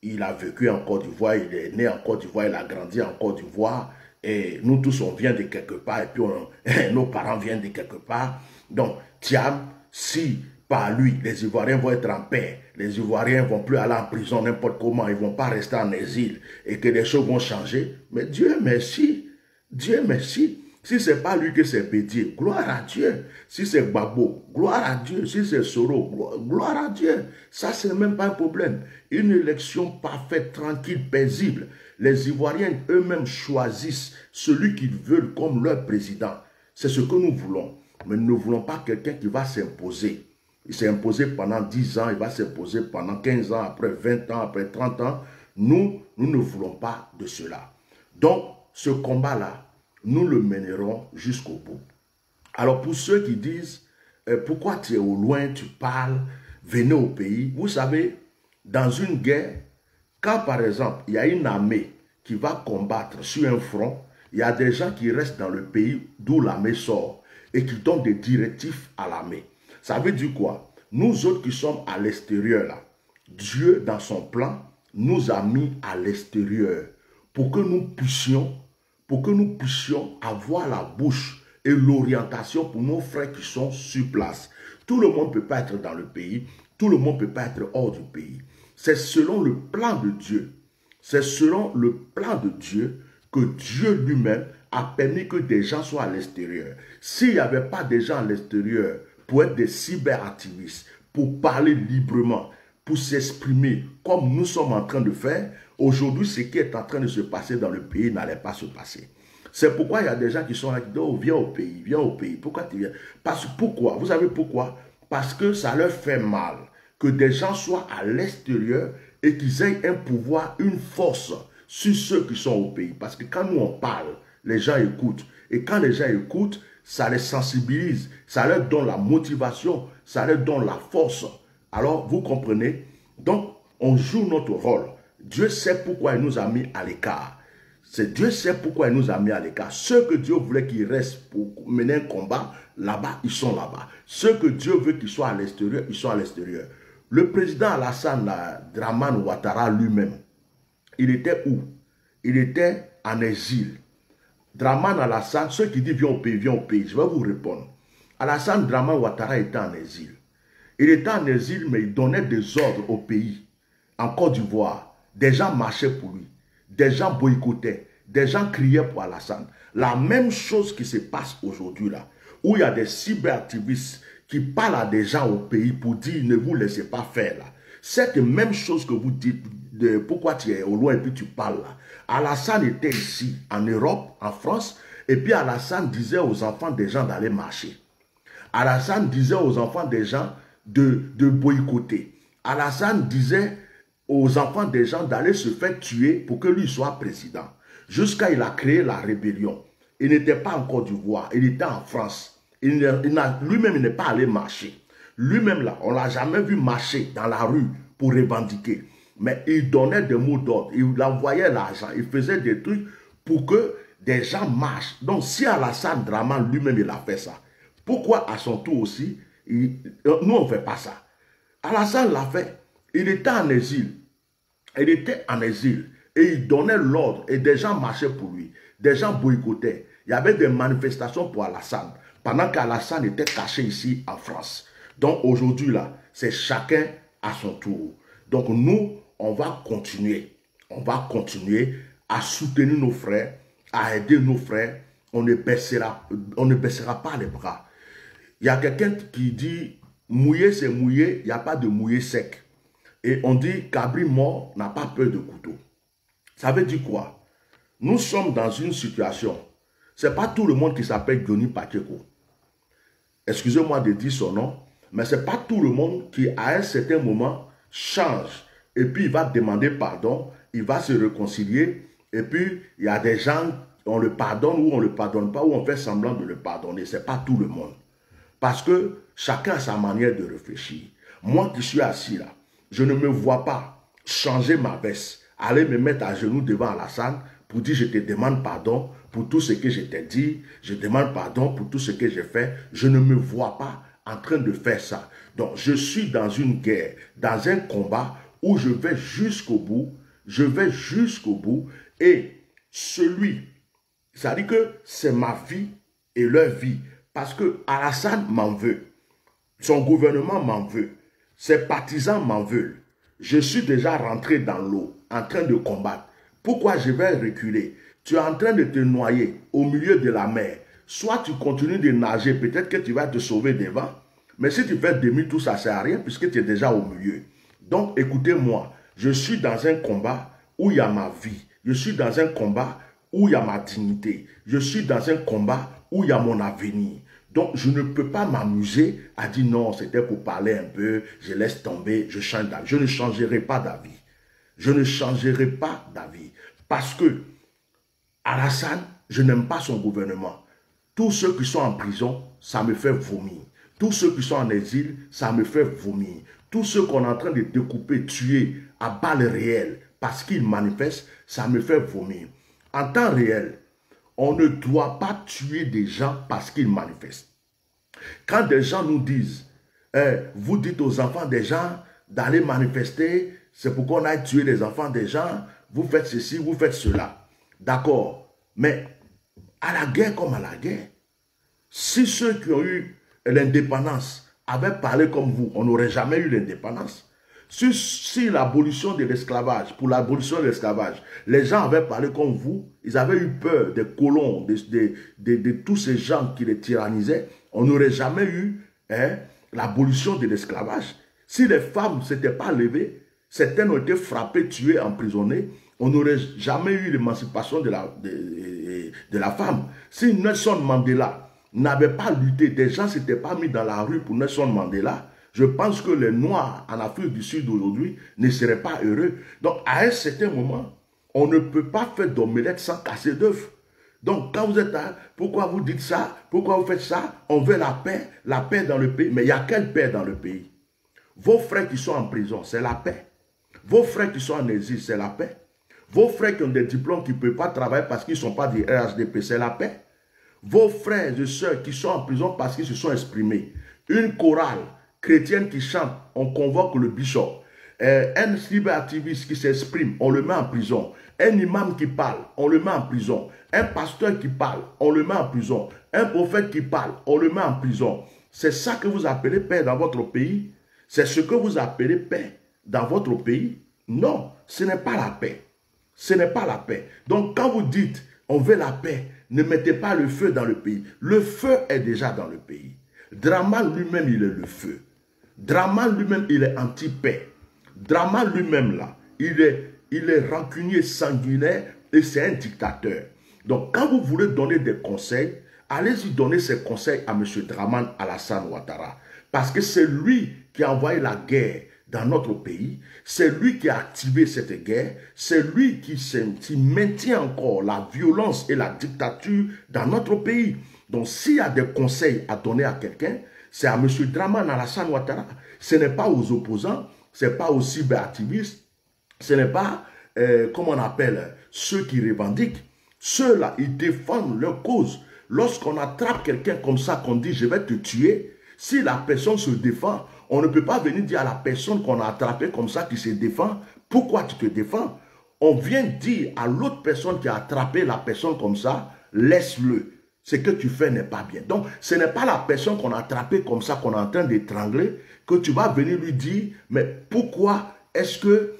il a vécu en Côte d'Ivoire, il est né en Côte d'Ivoire, il a grandi en Côte d'Ivoire, et nous tous on vient de quelque part, et puis nos parents viennent de quelque part. Donc Thiam, si par lui, les Ivoiriens vont être en paix. Les Ivoiriens ne vont plus aller en prison n'importe comment. Ils ne vont pas rester en exil et que les choses vont changer. Mais Dieu merci. Dieu merci. Si ce n'est pas lui que c'est Bédier, gloire à Dieu. Si c'est Gbagbo, gloire à Dieu. Si c'est Soro, gloire à Dieu. Ça, ce n'est même pas un problème. Une élection parfaite, tranquille, paisible. Les Ivoiriens eux-mêmes choisissent celui qu'ils veulent comme leur président. C'est ce que nous voulons. Mais nous ne voulons pas quelqu'un qui va s'imposer. Il s'est imposé pendant 10 ans, il va s'imposer pendant 15 ans, après 20 ans, après 30 ans. Nous ne voulons pas de cela. Donc, ce combat-là, nous le mènerons jusqu'au bout. Alors, pour ceux qui disent, pourquoi tu es au loin, tu parles, venez au pays. Vous savez, dans une guerre, quand par exemple, il y a une armée qui va combattre sur un front, il y a des gens qui restent dans le pays d'où l'armée sort et qui donnent des directives à l'armée. Ça veut dire quoi? Nous autres qui sommes à l'extérieur, là, Dieu, dans son plan, nous a mis à l'extérieur pour que nous puissions avoir la bouche et l'orientation pour nos frères qui sont sur place. Tout le monde ne peut pas être dans le pays, tout le monde ne peut pas être hors du pays. C'est selon le plan de Dieu. C'est selon le plan de Dieu que Dieu lui-même a permis que des gens soient à l'extérieur. S'il n'y avait pas des gens à l'extérieur pour être des cyberactivistes, pour parler librement, pour s'exprimer comme nous sommes en train de faire, aujourd'hui, ce qui est en train de se passer dans le pays n'allait pas se passer. C'est pourquoi il y a des gens qui sont là, qui disent, oh, viens au pays, viens au pays. Pourquoi tu viens? Pourquoi? Vous savez pourquoi? Parce que ça leur fait mal que des gens soient à l'extérieur et qu'ils aient un pouvoir, une force sur ceux qui sont au pays. Parce que quand nous on parle, les gens écoutent. Et quand les gens écoutent, ça les sensibilise, ça leur donne la motivation, ça leur donne la force. Alors, vous comprenez? Donc, on joue notre rôle. Dieu sait pourquoi il nous a mis à l'écart. Dieu sait pourquoi il nous a mis à l'écart. Ceux que Dieu voulait qu'ils restent pour mener un combat, là-bas, ils sont là-bas. Ceux que Dieu veut qu'ils soient à l'extérieur, ils sont à l'extérieur. Le président Alassane Dramane Ouattara lui-même, il était où? Il était en exil. Dramane Alassane, ceux qui disent viens au pays, je vais vous répondre. Alassane Dramane Ouattara était en exil. Il était en exil, mais il donnait des ordres au pays. En Côte d'Ivoire, des gens marchaient pour lui. Des gens boycottaient. Des gens criaient pour Alassane. La même chose qui se passe aujourd'hui là, où il y a des cyberactivistes qui parlent à des gens au pays pour dire ne vous laissez pas faire là. Cette même chose que vous dites, de pourquoi tu es au loin et puis tu parles là. Alassane était ici, en Europe, en France, et puis Alassane disait aux enfants des gens d'aller marcher. Alassane disait aux enfants des gens de boycotter. Alassane disait aux enfants des gens d'aller se faire tuer pour que lui soit président. Jusqu'à il a créé la rébellion. Il n'était pas en Côte d'Ivoire, il était en France. Lui-même, il n'est pas allé marcher. Lui-même, là, on ne l'a jamais vu marcher dans la rue pour revendiquer. Mais il donnait des mots d'ordre, il envoyait l'argent, il faisait des trucs pour que des gens marchent. Donc, si Alassane Dramane lui-même, il a fait ça, pourquoi à son tour aussi, nous, on ne fait pas ça? Alassane l'a fait. Il était en exil. Il était en exil. Et il donnait l'ordre. Et des gens marchaient pour lui. Des gens boycottaient. Il y avait des manifestations pour Alassane. Pendant qu'Alassane était caché ici en France. Donc aujourd'hui, là, c'est chacun à son tour. Donc nous, on va continuer. On va continuer à soutenir nos frères, à aider nos frères. On ne baissera pas les bras. Il y a quelqu'un qui dit, mouiller c'est mouiller, il n'y a pas de mouiller sec. Et on dit, cabri mort n'a pas peur de couteau. Ça veut dire quoi? Nous sommes dans une situation, ce n'est pas tout le monde qui s'appelle Johnny Pacheco. Excusez-moi de dire son nom, mais ce n'est pas tout le monde qui, à un certain moment, change. Et puis, il va demander pardon, il va se réconcilier. Et puis, il y a des gens, on le pardonne ou on ne le pardonne pas, ou on fait semblant de le pardonner. Ce n'est pas tout le monde. Parce que chacun a sa manière de réfléchir. Moi qui suis assis là, je ne me vois pas changer ma veste, aller me mettre à genoux devant Alassane pour dire je te demande pardon pour tout ce que je t'ai dit, je demande pardon pour tout ce que j'ai fait. Je ne me vois pas en train de faire ça. Donc je suis dans une guerre, dans un combat où je vais jusqu'au bout, et celui, ça dit que c'est ma vie et leur vie, parce que Alassane m'en veut. Son gouvernement m'en veut. Ses partisans m'en veulent. Je suis déjà rentré dans l'eau, en train de combattre. Pourquoi je vais reculer? Tu es en train de te noyer au milieu de la mer. Soit tu continues de nager, peut-être que tu vas te sauver devant. Mais si tu fais demi, tout ça ne sert à rien puisque tu es déjà au milieu. Donc écoutez-moi, je suis dans un combat où il y a ma vie. Je suis dans un combat où il y a ma dignité. Je suis dans un combat où il y a mon avenir. Donc je ne peux pas m'amuser à dire non, c'était pour parler un peu, je laisse tomber, je change d'avis. Je ne changerai pas d'avis. Je ne changerai pas d'avis. Parce que Alassane, je n'aime pas son gouvernement. Tous ceux qui sont en prison, ça me fait vomir. Tous ceux qui sont en exil, ça me fait vomir. Tous ceux qu'on est en train de découper, tuer à balles réelles parce qu'ils manifestent, ça me fait vomir. En temps réel, on ne doit pas tuer des gens parce qu'ils manifestent. Quand des gens nous disent, vous dites aux enfants des gens d'aller manifester, c'est pour qu'on aille tuer les enfants des gens, vous faites ceci, vous faites cela. D'accord, mais à la guerre comme à la guerre, si ceux qui ont eu l'indépendance avaient parlé comme vous, on n'aurait jamais eu l'indépendance. Si l'abolition de l'esclavage, pour l'abolition de l'esclavage, les gens avaient parlé comme vous, ils avaient eu peur des colons, de tous ces gens qui les tyrannisaient, on n'aurait jamais eu l'abolition de l'esclavage. Si les femmes ne s'étaient pas levées, certaines ont été frappées, tuées, emprisonnées, on n'aurait jamais eu l'émancipation de la femme. Si Nelson Mandela n'avait pas lutté, des gens ne s'étaient pas mis dans la rue pour Nelson Mandela, je pense que les Noirs en Afrique du Sud aujourd'hui ne seraient pas heureux. Donc, à un certain moment, on ne peut pas faire d'omelette sans casser d'œufs. Donc, quand vous êtes là, pourquoi vous dites ça? Pourquoi vous faites ça? On veut la paix dans le pays. Mais il y a quelle paix dans le pays? Vos frères qui sont en prison, c'est la paix. Vos frères qui sont en exil, c'est la paix. Vos frères qui ont des diplômes qui ne peuvent pas travailler parce qu'ils ne sont pas des RHDP, c'est la paix. Vos frères et sœurs qui sont en prison parce qu'ils se sont exprimés. Une chorale chrétienne qui chante, on convoque le bishop. Un cyberactiviste qui s'exprime, on le met en prison. Un imam qui parle, on le met en prison. Un pasteur qui parle, on le met en prison. Un prophète qui parle, on le met en prison. C'est ça que vous appelez paix dans votre pays? C'est ce que vous appelez paix dans votre pays? Non, ce n'est pas la paix. Ce n'est pas la paix. Donc quand vous dites, on veut la paix, ne mettez pas le feu dans le pays. Le feu est déjà dans le pays. Draman lui-même, il est le feu. Draman lui-même, il est anti-paix. Draman lui-même, là, il est rancunier, sanguinaire et c'est un dictateur. Donc, quand vous voulez donner des conseils, allez-y donner ces conseils à M. Draman Alassane Ouattara. Parce que c'est lui qui a envoyé la guerre dans notre pays. C'est lui qui a activé cette guerre. C'est lui qui maintient encore la violence et la dictature dans notre pays. Donc, s'il y a des conseils à donner à quelqu'un, c'est à M. Draman Alassane Ouattara. Ce n'est pas aux opposants, ce n'est pas aux cyberactivistes, ce n'est pas, comment on appelle, ceux qui revendiquent. Ceux-là, ils défendent leur cause. Lorsqu'on attrape quelqu'un comme ça, qu'on dit « je vais te tuer », si la personne se défend, on ne peut pas venir dire à la personne qu'on a attrapé comme ça, qui se défend, « pourquoi tu te défends ?» On vient dire à l'autre personne qui a attrapé la personne comme ça, « laisse-le ». Ce que tu fais n'est pas bien. Donc, ce n'est pas la personne qu'on a attrapée comme ça, qu'on est en train d'étrangler, que tu vas venir lui dire, mais pourquoi est-ce que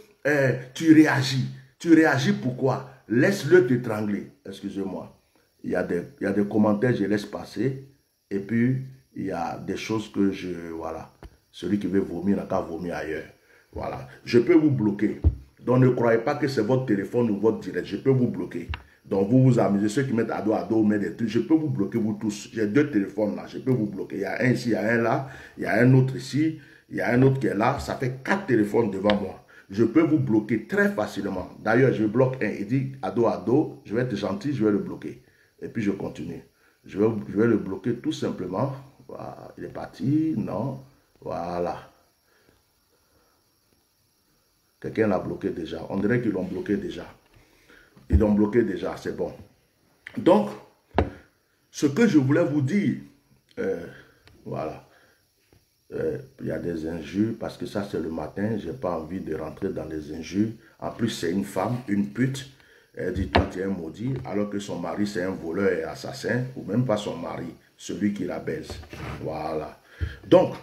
tu réagis? Tu réagis pourquoi? Laisse-le t'étrangler. Excusez-moi. Il y a des commentaires, je laisse passer. Et puis, il y a des choses que voilà. Celui qui veut vomir n'a qu'à vomir ailleurs. Voilà. Je peux vous bloquer. Donc, ne croyez pas que c'est votre téléphone ou votre direct. Je peux vous bloquer. Donc, vous vous amusez. Ceux qui mettent à dos, mettent des trucs. Je peux vous bloquer, vous tous. J'ai 2 téléphones là. Je peux vous bloquer. Il y a un ici, il y a un là. Il y a un autre ici. Il y a un autre qui est là. Ça fait 4 téléphones devant moi. Je peux vous bloquer très facilement. D'ailleurs, je bloque un. Il dit à dos. Je vais être gentil, je vais le bloquer. Et puis, je continue. Je vais le bloquer tout simplement. Voilà. Il est parti. Non. Voilà. Quelqu'un l'a bloqué déjà. On dirait qu'ils l'ont bloqué déjà. Ils l'ont bloqué déjà, c'est bon. Donc, ce que je voulais vous dire, voilà, il y a des injures, parce que ça c'est le matin, je n'ai pas envie de rentrer dans les injures. En plus, c'est une femme, une pute. Elle dit, toi tu es un maudit, alors que son mari c'est un voleur et assassin, ou même pas son mari, celui qui la baise. Voilà. Donc,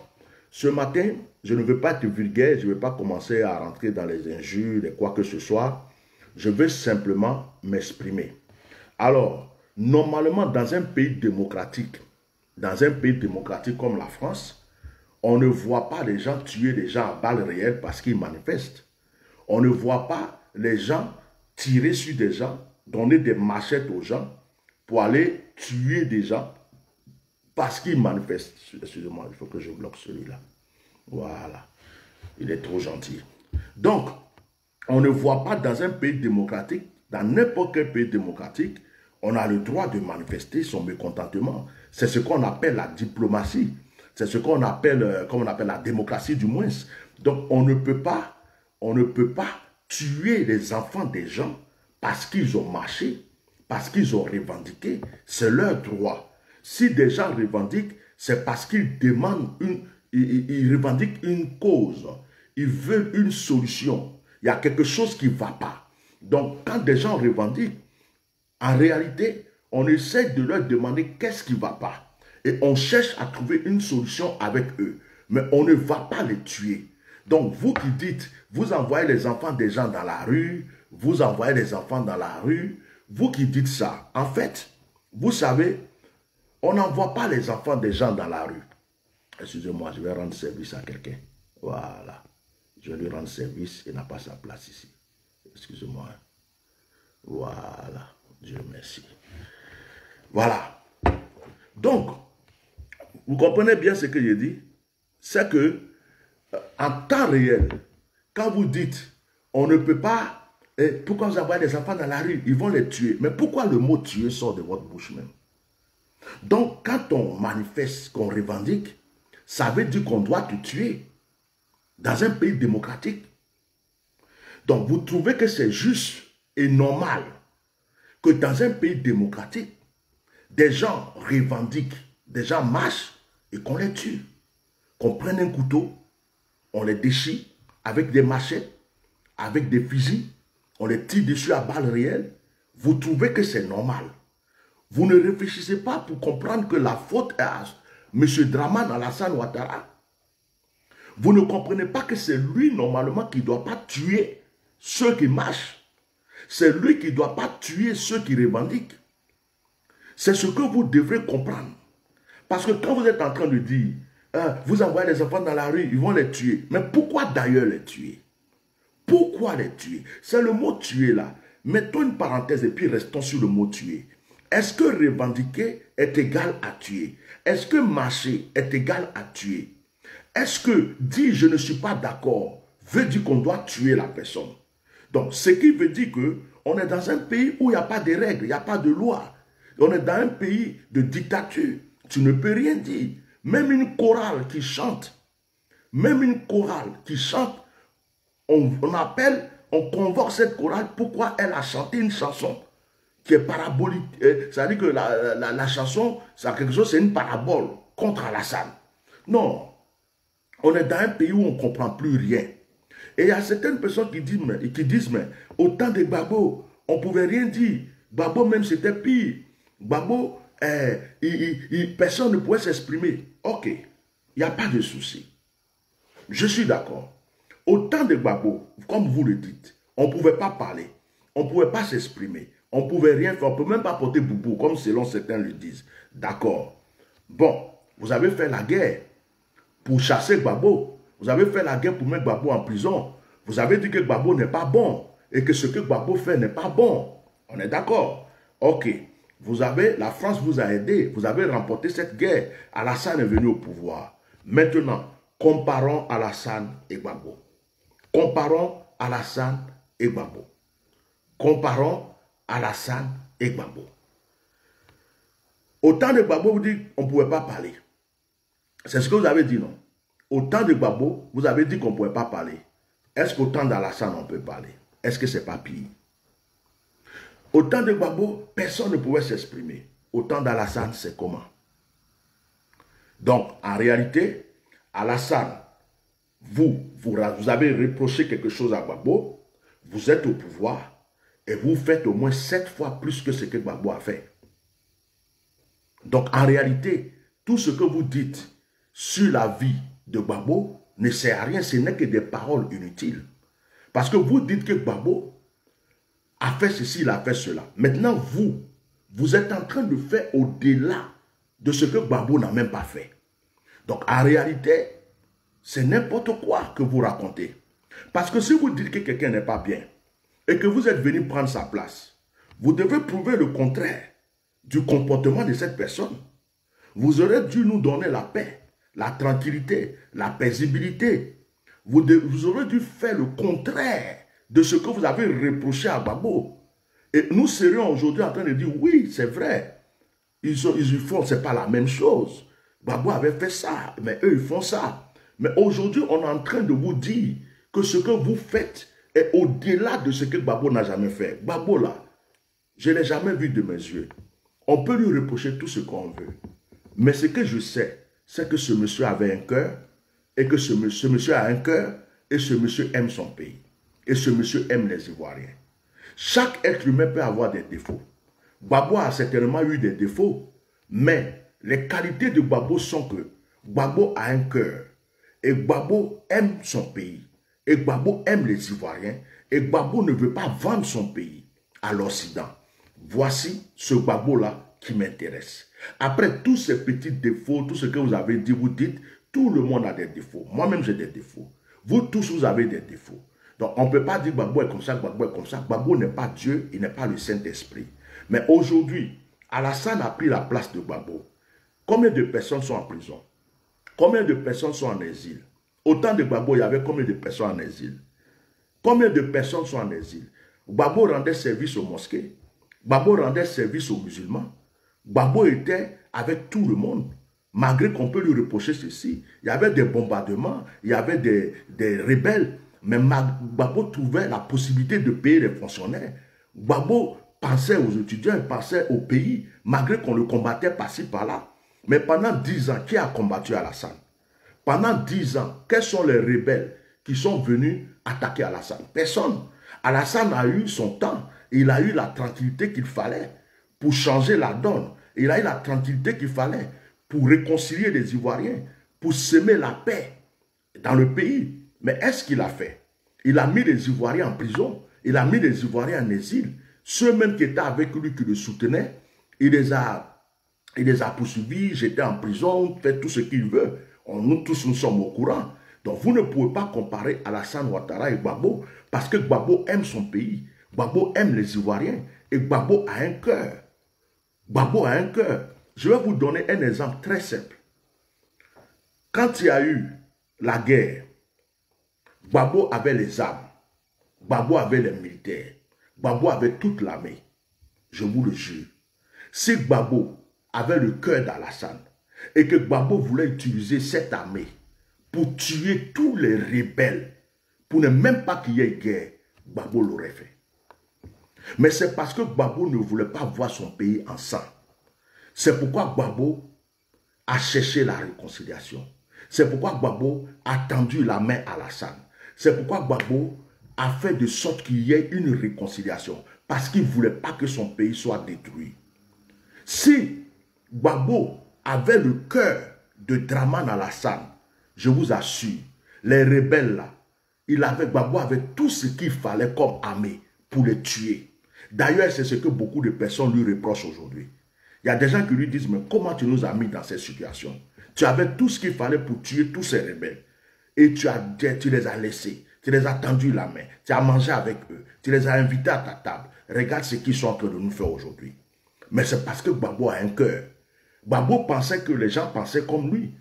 Ce matin, je ne veux pas être vulgaire, je ne veux pas commencer à rentrer dans les injures et quoi que ce soit. Je veux simplement m'exprimer. Alors, normalement, dans un pays démocratique comme la France, on ne voit pas les gens tuer des gens à balles réelles parce qu'ils manifestent. On ne voit pas les gens tirer sur des gens, donner des machettes aux gens pour aller tuer des gens parce qu'ils manifestent. Excusez-moi, il faut que je bloque celui-là. Voilà. Il est trop gentil. Donc, on ne voit pas dans un pays démocratique, dans n'importe quel pays démocratique, on a le droit de manifester son mécontentement. C'est ce qu'on appelle la diplomatie. C'est ce qu'on appelle, comme on appelle la démocratie du moins. Donc, on ne peut pas tuer les enfants des gens parce qu'ils ont marché, parce qu'ils ont revendiqué. C'est leur droit. Si des gens revendiquent, c'est parce qu'ils demandent ils revendiquent une cause. Ils veulent une solution. Il y a quelque chose qui ne va pas. Donc, quand des gens revendiquent, en réalité, on essaie de leur demander qu'est-ce qui ne va pas. Et on cherche à trouver une solution avec eux. Mais on ne va pas les tuer. Donc, vous qui dites, vous envoyez les enfants des gens dans la rue, vous envoyez les enfants dans la rue, vous qui dites ça, en fait, vous savez, on n'envoie pas les enfants des gens dans la rue. Excusez-moi, je vais rendre service à quelqu'un. Voilà. Je vais lui rendre service, il n'a pas sa place ici. Excusez-moi. Voilà. Dieu merci. Voilà. Donc, vous comprenez bien ce que je dis? C'est que, en temps réel, quand vous dites, on ne peut pas, pourquoi vous envoyez les enfants dans la rue? Ils vont les tuer. Mais pourquoi le mot tuer sort de votre bouche même? Donc, quand on manifeste, qu'on revendique, ça veut dire qu'on doit te tuer dans un pays démocratique. Donc, vous trouvez que c'est juste et normal que dans un pays démocratique, des gens revendiquent, des gens marchent et qu'on les tue. Qu'on prenne un couteau, on les déchire avec des machettes, avec des fusils, on les tire dessus à balles réelles. Vous trouvez que c'est normal. Vous ne réfléchissez pas pour comprendre que la faute est à M. Dramane Alassane Ouattara. Vous ne comprenez pas que c'est lui normalement qui ne doit pas tuer ceux qui marchent. C'est lui qui ne doit pas tuer ceux qui revendiquent. C'est ce que vous devrez comprendre. Parce que quand vous êtes en train de dire, vous envoyez les enfants dans la rue, ils vont les tuer. Mais pourquoi d'ailleurs les tuer? Pourquoi les tuer? C'est le mot tuer là. Mettons une parenthèse et puis restons sur le mot tuer. Est-ce que revendiquer est égal à tuer? Est-ce que marcher est égal à tuer? Est-ce que dire je ne suis pas d'accord veut dire qu'on doit tuer la personne? Donc, ce qui veut dire qu'on est dans un pays où il n'y a pas de règles, il n'y a pas de loi. On est dans un pays de dictature. Tu ne peux rien dire. Même une chorale qui chante, on convoque cette chorale pourquoi elle a chanté une chanson qui est parabolique. C'est-à-dire que la chanson, c'est quelque chose, c'est une parabole contre Alassane. Non. On est dans un pays où on ne comprend plus rien. Et il y a certaines personnes qui disent, mais au temps de Gbagbo, on ne pouvait rien dire. Gbagbo même c'était pire. Gbagbo, personne ne pouvait s'exprimer. Ok, il n'y a pas de souci. Je suis d'accord. Au temps de Gbagbo, comme vous le dites, on ne pouvait pas parler. On ne pouvait pas s'exprimer. On ne pouvait rien faire. On ne peut même pas porter boubou, comme selon certains le disent. D'accord. Bon, vous avez fait la guerre pour chasser Gbagbo. Vous avez fait la guerre pour mettre Gbagbo en prison. Vous avez dit que Gbagbo n'est pas bon et que ce que Gbagbo fait n'est pas bon. On est d'accord. Ok. La France vous a aidé. Vous avez remporté cette guerre. Alassane est venu au pouvoir. Maintenant, comparons Alassane et Gbagbo. Comparons Alassane et Gbagbo. Comparons Alassane et Gbagbo. Au temps de Gbagbo, vous dites qu'on ne pouvait pas parler. C'est ce que vous avez dit, non? Au temps de Gbagbo, vous avez dit qu'on ne pouvait pas parler. Est-ce qu'au temps d'Alassane, on peut parler? Est-ce que ce n'est pas pire? Au temps de Gbagbo, personne ne pouvait s'exprimer. Au temps d'Alassane, c'est comment? Donc, en réalité, Alassane, vous avez reproché quelque chose à Gbagbo, vous êtes au pouvoir, et vous faites au moins 7 fois plus que ce que Gbagbo a fait. Donc, en réalité, tout ce que vous dites sur la vie de Gbagbo ne sert à rien, ce n'est que des paroles inutiles. Parce que vous dites que Gbagbo a fait ceci, il a fait cela. Maintenant, vous êtes en train de faire au-delà de ce que Gbagbo n'a même pas fait. Donc, en réalité, c'est n'importe quoi que vous racontez. Parce que si vous dites que quelqu'un n'est pas bien et que vous êtes venu prendre sa place, vous devez prouver le contraire du comportement de cette personne. Vous aurez dû nous donner la paix, la tranquillité, la paisibilité. Vous aurez dû faire le contraire de ce que vous avez reproché à Gbagbo. Et nous serions aujourd'hui en train de dire, oui, c'est vrai, ils font, c'est pas la même chose. Gbagbo avait fait ça, mais eux, ils font ça. Mais aujourd'hui, on est en train de vous dire que ce que vous faites est au-delà de ce que Gbagbo n'a jamais fait. Gbagbo, là, je ne l'ai jamais vu de mes yeux. On peut lui reprocher tout ce qu'on veut. Mais ce que je sais, c'est que ce monsieur avait un cœur, et que ce monsieur a un cœur, et ce monsieur aime son pays. Et ce monsieur aime les Ivoiriens. Chaque être humain peut avoir des défauts. Gbagbo a certainement eu des défauts, mais les qualités de Gbagbo sont que Gbagbo a un cœur, et Gbagbo aime son pays, et Gbagbo aime les Ivoiriens, et Gbagbo ne veut pas vendre son pays à l'Occident. Voici ce Gbagbo-là qui m'intéresse. Après tous ces petits défauts, tout ce que vous avez dit, vous dites, tout le monde a des défauts. Moi-même, j'ai des défauts. Vous tous, vous avez des défauts. Donc, on ne peut pas dire Gbagbo est comme ça, Gbagbo est comme ça. Gbagbo n'est pas Dieu, il n'est pas le Saint-Esprit. Mais aujourd'hui, Alassane a pris la place de Gbagbo. Combien de personnes sont en prison? Combien de personnes sont en exil? Au temps de Gbagbo, il y avait combien de personnes en exil? Combien de personnes sont en exil? Gbagbo rendait service aux mosquées. Gbagbo rendait service aux musulmans. Gbagbo était avec tout le monde. Malgré qu'on peut lui reprocher ceci, il y avait des bombardements, il y avait des rebelles, mais Gbagbo trouvait la possibilité de payer les fonctionnaires. Gbagbo pensait aux étudiants, il pensait au pays, malgré qu'on le combattait par-ci, par-là. Mais pendant 10 ans, qui a combattu Alassane? Pendant 10 ans, quels sont les rebelles qui sont venus attaquer Alassane? Personne. Alassane a eu son temps, il a eu la tranquillité qu'il fallait pour changer la donne. Il a eu la tranquillité qu'il fallait pour réconcilier les Ivoiriens, pour semer la paix dans le pays. Mais est-ce qu'il a fait? Il a mis les Ivoiriens en prison, il a mis les Ivoiriens en exil. Ceux même qui étaient avec lui, qui le soutenaient, il les a poursuivis, j'étais en prison, fait tout ce qu'il veut. Nous tous, nous sommes au courant. Donc vous ne pouvez pas comparer Alassane Ouattara et Gbagbo, parce que Gbagbo aime son pays, Gbagbo aime les Ivoiriens, et Gbagbo a un cœur. Gbagbo a un cœur. Je vais vous donner un exemple très simple. Quand il y a eu la guerre, Gbagbo avait les armes, Gbagbo avait les militaires, Gbagbo avait toute l'armée. Je vous le jure. Si Gbagbo avait le cœur d'Alassane et que Gbagbo voulait utiliser cette armée pour tuer tous les rebelles, pour ne même pas qu'il y ait guerre, Gbagbo l'aurait fait. Mais c'est parce que Gbagbo ne voulait pas voir son pays en sang. C'est pourquoi Gbagbo a cherché la réconciliation. C'est pourquoi Gbagbo a tendu la main à Alassane. C'est pourquoi Gbagbo a fait de sorte qu'il y ait une réconciliation. Parce qu'il ne voulait pas que son pays soit détruit. Si Gbagbo avait le cœur de Dramane Alassane, je vous assure, les rebelles là, Gbagbo avait tout ce qu'il fallait comme armée pour les tuer. D'ailleurs, c'est ce que beaucoup de personnes lui reprochent aujourd'hui. Il y a des gens qui lui disent, mais comment tu nous as mis dans cette situation? Tu avais tout ce qu'il fallait pour tuer tous ces rebelles. Et tu les as laissés. Tu les as tendu la main. Tu as mangé avec eux. Tu les as invités à ta table. Regarde ce qu'ils sont en train de nous faire aujourd'hui. Mais c'est parce que Gbagbo a un cœur. Gbagbo pensait que les gens pensaient comme lui.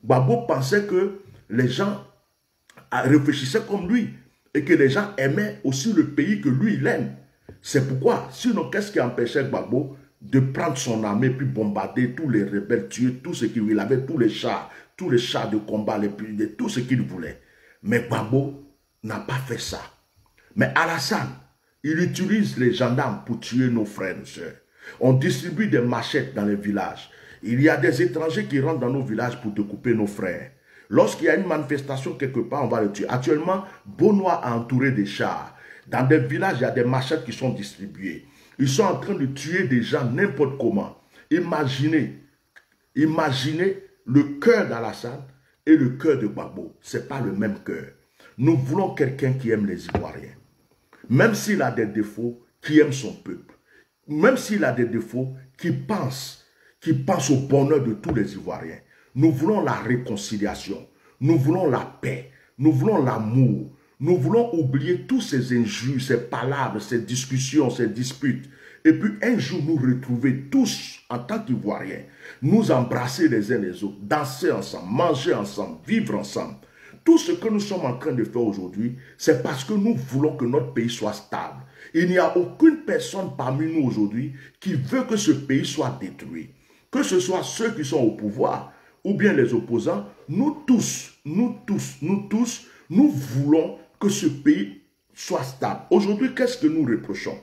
Gbagbo pensait que les gens réfléchissaient comme lui. Et que les gens aimaient aussi le pays que lui, il aime. C'est pourquoi, sinon, qu'est-ce qui empêchait Gbagbo de prendre son armée puis bombarder tous les rebelles, tuer tout ce qu'il avait, tous les chars de combat, tout ce qu'il voulait. Mais Gbagbo n'a pas fait ça. Mais Alassane, il utilise les gendarmes pour tuer nos frères et sœurs. On distribue des machettes dans les villages. Il y a des étrangers qui rentrent dans nos villages pour découper nos frères. Lorsqu'il y a une manifestation quelque part, on va le tuer. Actuellement, Benoît a entouré des chars. Dans des villages, il y a des machettes qui sont distribuées. Ils sont en train de tuer des gens n'importe comment. Imaginez le cœur d'Alassane et le cœur de Gbagbo, ce n'est pas le même cœur. Nous voulons quelqu'un qui aime les Ivoiriens. Même s'il a des défauts, qui aime son peuple. Même s'il a des défauts, qui pense au bonheur de tous les Ivoiriens. Nous voulons la réconciliation. Nous voulons la paix. Nous voulons l'amour. Nous voulons oublier tous ces injures, ces palabres, ces discussions, ces disputes. Et puis un jour nous retrouver tous en tant qu'Ivoiriens, nous embrasser les uns les autres, danser ensemble, manger ensemble, vivre ensemble. Tout ce que nous sommes en train de faire aujourd'hui, c'est parce que nous voulons que notre pays soit stable. Il n'y a aucune personne parmi nous aujourd'hui qui veut que ce pays soit détruit. Que ce soit ceux qui sont au pouvoir ou bien les opposants, nous tous, nous voulons que ce pays soit stable. Aujourd'hui, qu'est-ce que nous reprochons?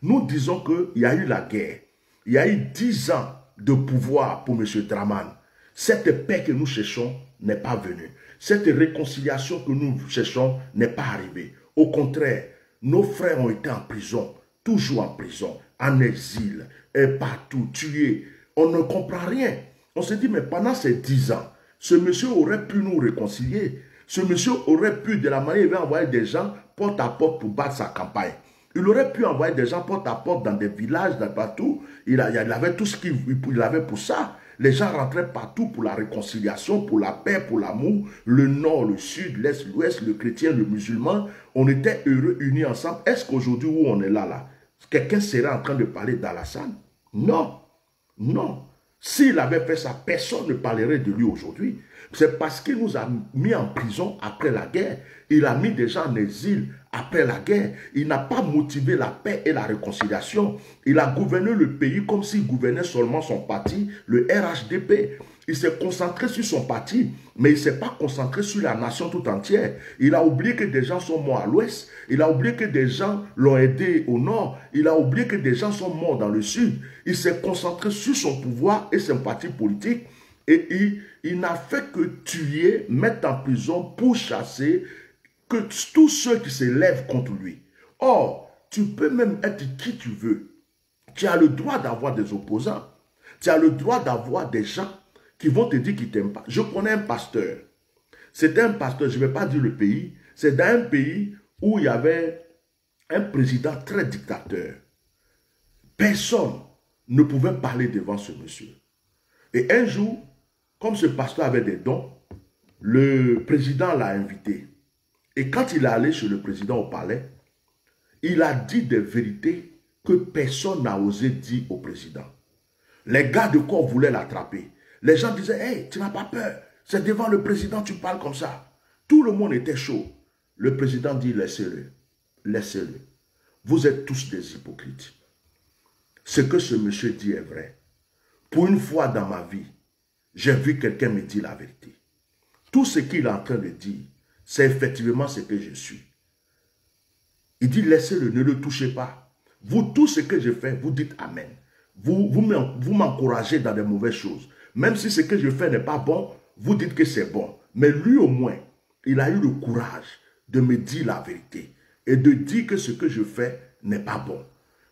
Nous disons qu'il y a eu la guerre. Il y a eu 10 ans de pouvoir pour M. Dramane. Cette paix que nous cherchons n'est pas venue. Cette réconciliation que nous cherchons n'est pas arrivée. Au contraire, nos frères ont été en prison, toujours en prison, en exil, et partout, tués. On ne comprend rien. On se dit, mais pendant ces 10 ans, ce monsieur aurait pu nous réconcilier. Ce monsieur aurait pu, de la manière, il va envoyer des gens porte à porte pour battre sa campagne. Il aurait pu envoyer des gens porte à porte dans des villages, dans partout. Il avait tout ce qu'il avait pour ça. Les gens rentraient partout pour la réconciliation, pour la paix, pour l'amour. Le nord, le sud, l'est, l'ouest, le chrétien, le musulman. On était heureux, unis ensemble. Est-ce qu'aujourd'hui où on est là, quelqu'un serait en train de parler d'Alassane? Non. Non. S'il avait fait ça, personne ne parlerait de lui aujourd'hui. C'est parce qu'il nous a mis en prison après la guerre. Il a mis des gens en exil après la guerre. Il n'a pas motivé la paix et la réconciliation. Il a gouverné le pays comme s'il gouvernait seulement son parti, le RHDP. Il s'est concentré sur son parti, mais il ne s'est pas concentré sur la nation tout entière. Il a oublié que des gens sont morts à l'ouest. Il a oublié que des gens l'ont aidé au nord. Il a oublié que des gens sont morts dans le sud. Il s'est concentré sur son pouvoir et son parti politique. Et il n'a fait que tuer, mettre en prison, pourchasser que tous ceux qui se lèvent contre lui. Or, tu peux même être qui tu veux. Tu as le droit d'avoir des opposants. Tu as le droit d'avoir des gens qui vont te dire qu'ils ne t'aiment pas. Je connais un pasteur. C'était un pasteur, je ne vais pas dire le pays. C'est dans un pays où il y avait un président très dictateur. Personne ne pouvait parler devant ce monsieur. Et un jour, comme ce pasteur avait des dons, le président l'a invité. Et quand il est allé chez le président au palais, il a dit des vérités que personne n'a osé dire au président. Les gars de corps voulaient l'attraper. Les gens disaient, hey, tu n'as pas peur. C'est devant le président, tu parles comme ça. Tout le monde était chaud. Le président dit, laissez-le. Laissez-le. Vous êtes tous des hypocrites. Ce que ce monsieur dit est vrai. Pour une fois dans ma vie, j'ai vu quelqu'un me dire la vérité. Tout ce qu'il est en train de dire, c'est effectivement ce que je suis. Il dit, laissez-le, ne le touchez pas. Vous, tout ce que je fais, vous dites Amen. Vous m'encouragez dans des mauvaises choses. Même si ce que je fais n'est pas bon, vous dites que c'est bon. Mais lui au moins, il a eu le courage de me dire la vérité et de dire que ce que je fais n'est pas bon.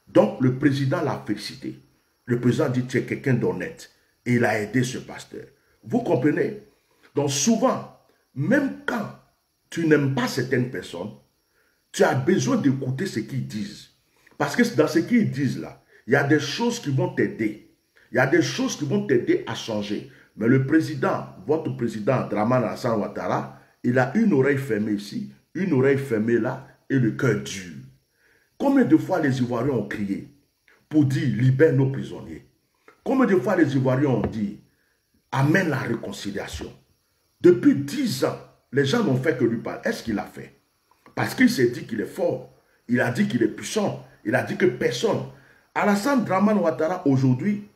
Donc le président l'a félicité. Le président dit, tu es quelqu'un d'honnête. Et il a aidé ce pasteur. Vous comprenez? Donc souvent, même quand tu n'aimes pas certaines personnes, tu as besoin d'écouter ce qu'ils disent. Parce que dans ce qu'ils disent là, il y a des choses qui vont t'aider. Il y a des choses qui vont t'aider à changer. Mais le président, votre président, Dramane Alassane Ouattara, il a une oreille fermée ici, une oreille fermée là, et le cœur dur. Combien de fois les Ivoiriens ont crié pour dire, libère nos prisonniers? Combien de fois les Ivoiriens ont dit, amène la réconciliation? Depuis 10 ans, les gens n'ont fait que lui parler. Est-ce qu'il a fait? Parce qu'il s'est dit qu'il est fort. Il a dit qu'il est puissant. Il a dit que personne. Alassane Dramane Ouattara, aujourd'hui,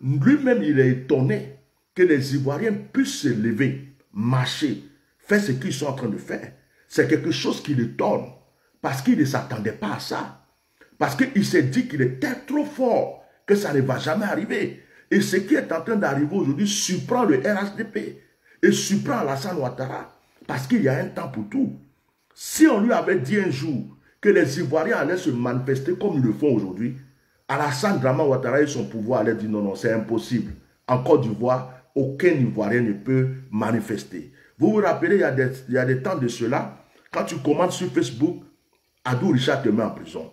lui-même, il est étonné que les Ivoiriens puissent se lever, marcher, faire ce qu'ils sont en train de faire. C'est quelque chose qui l'étonne. Parce qu'il ne s'attendait pas à ça. Parce qu'il s'est dit qu'il était trop fort, que ça ne va jamais arriver. Et ce qui est en train d'arriver aujourd'hui surprend le RHDP et surprend Alassane Ouattara. Parce qu'il y a un temps pour tout. Si on lui avait dit un jour que les Ivoiriens allaient se manifester comme ils le font aujourd'hui, Alassane Dramane Ouattara et son pouvoir allaient dire non, non, c'est impossible. En Côte d'Ivoire, aucun Ivoirien ne peut manifester. Vous vous rappelez, il y a des temps de cela, quand tu commandes sur Facebook, Adou Richard te met en prison.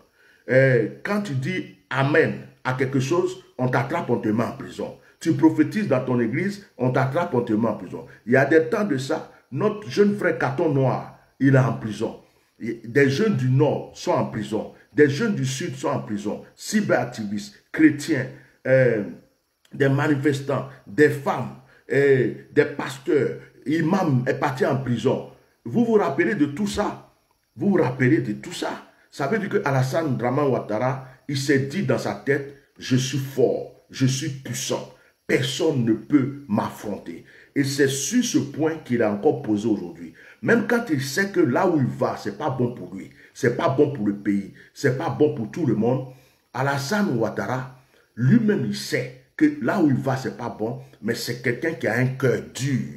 Quand tu dis Amen à quelque chose, on t'attrape, on te met en prison. Tu prophétises dans ton église, on t'attrape, on te met en prison. Il y a des temps de ça, notre jeune frère Caton Noir, il est en prison. Des jeunes du Nord sont en prison. Des jeunes du Sud sont en prison. Cyberactivistes, chrétiens, des manifestants, des femmes, des pasteurs, imams est parti en prison. Vous vous rappelez de tout ça? Vous vous rappelez de tout ça? Ça veut dire que Alassane Draman Ouattara, il s'est dit dans sa tête, je suis fort, je suis puissant. Personne ne peut m'affronter. Et c'est sur ce point qu'il a encore posé aujourd'hui. Même quand il sait que là où il va, ce n'est pas bon pour lui. Ce n'est pas bon pour le pays. Ce n'est pas bon pour tout le monde. Alassane Ouattara, lui-même, il sait que là où il va, ce n'est pas bon. Mais c'est quelqu'un qui a un cœur dur.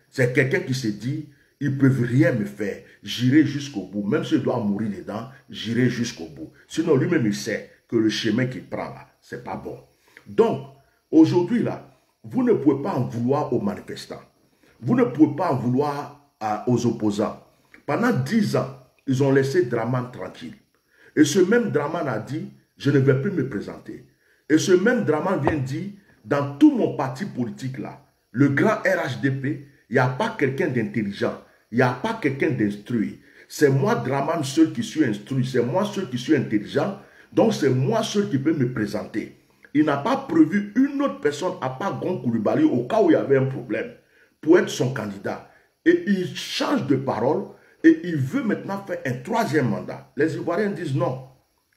C'est quelqu'un qui se dit, ils ne peuvent rien me faire. J'irai jusqu'au bout. Même si je dois mourir dedans, j'irai jusqu'au bout. Sinon, lui-même, il sait que le chemin qu'il prend là, ce n'est pas bon. Donc, aujourd'hui, là, vous ne pouvez pas en vouloir aux manifestants. Vous ne pouvez pas en vouloir aux opposants. Pendant 10 ans, ils ont laissé Draman tranquille. Et ce même Draman a dit, je ne vais plus me présenter. Et ce même Draman vient dire, dans tout mon parti politique là, le grand RHDP, il n'y a pas quelqu'un d'intelligent, il n'y a pas quelqu'un d'instruit. C'est moi, Draman, seul qui suis instruit, c'est moi seul qui suis intelligent, donc c'est moi seul qui peux me présenter. Il n'a pas prévu une autre personne à part Gon Coulibaly au cas où il y avait un problème pour être son candidat. Et il change de parole et il veut maintenant faire un 3e mandat. Les Ivoiriens disent non.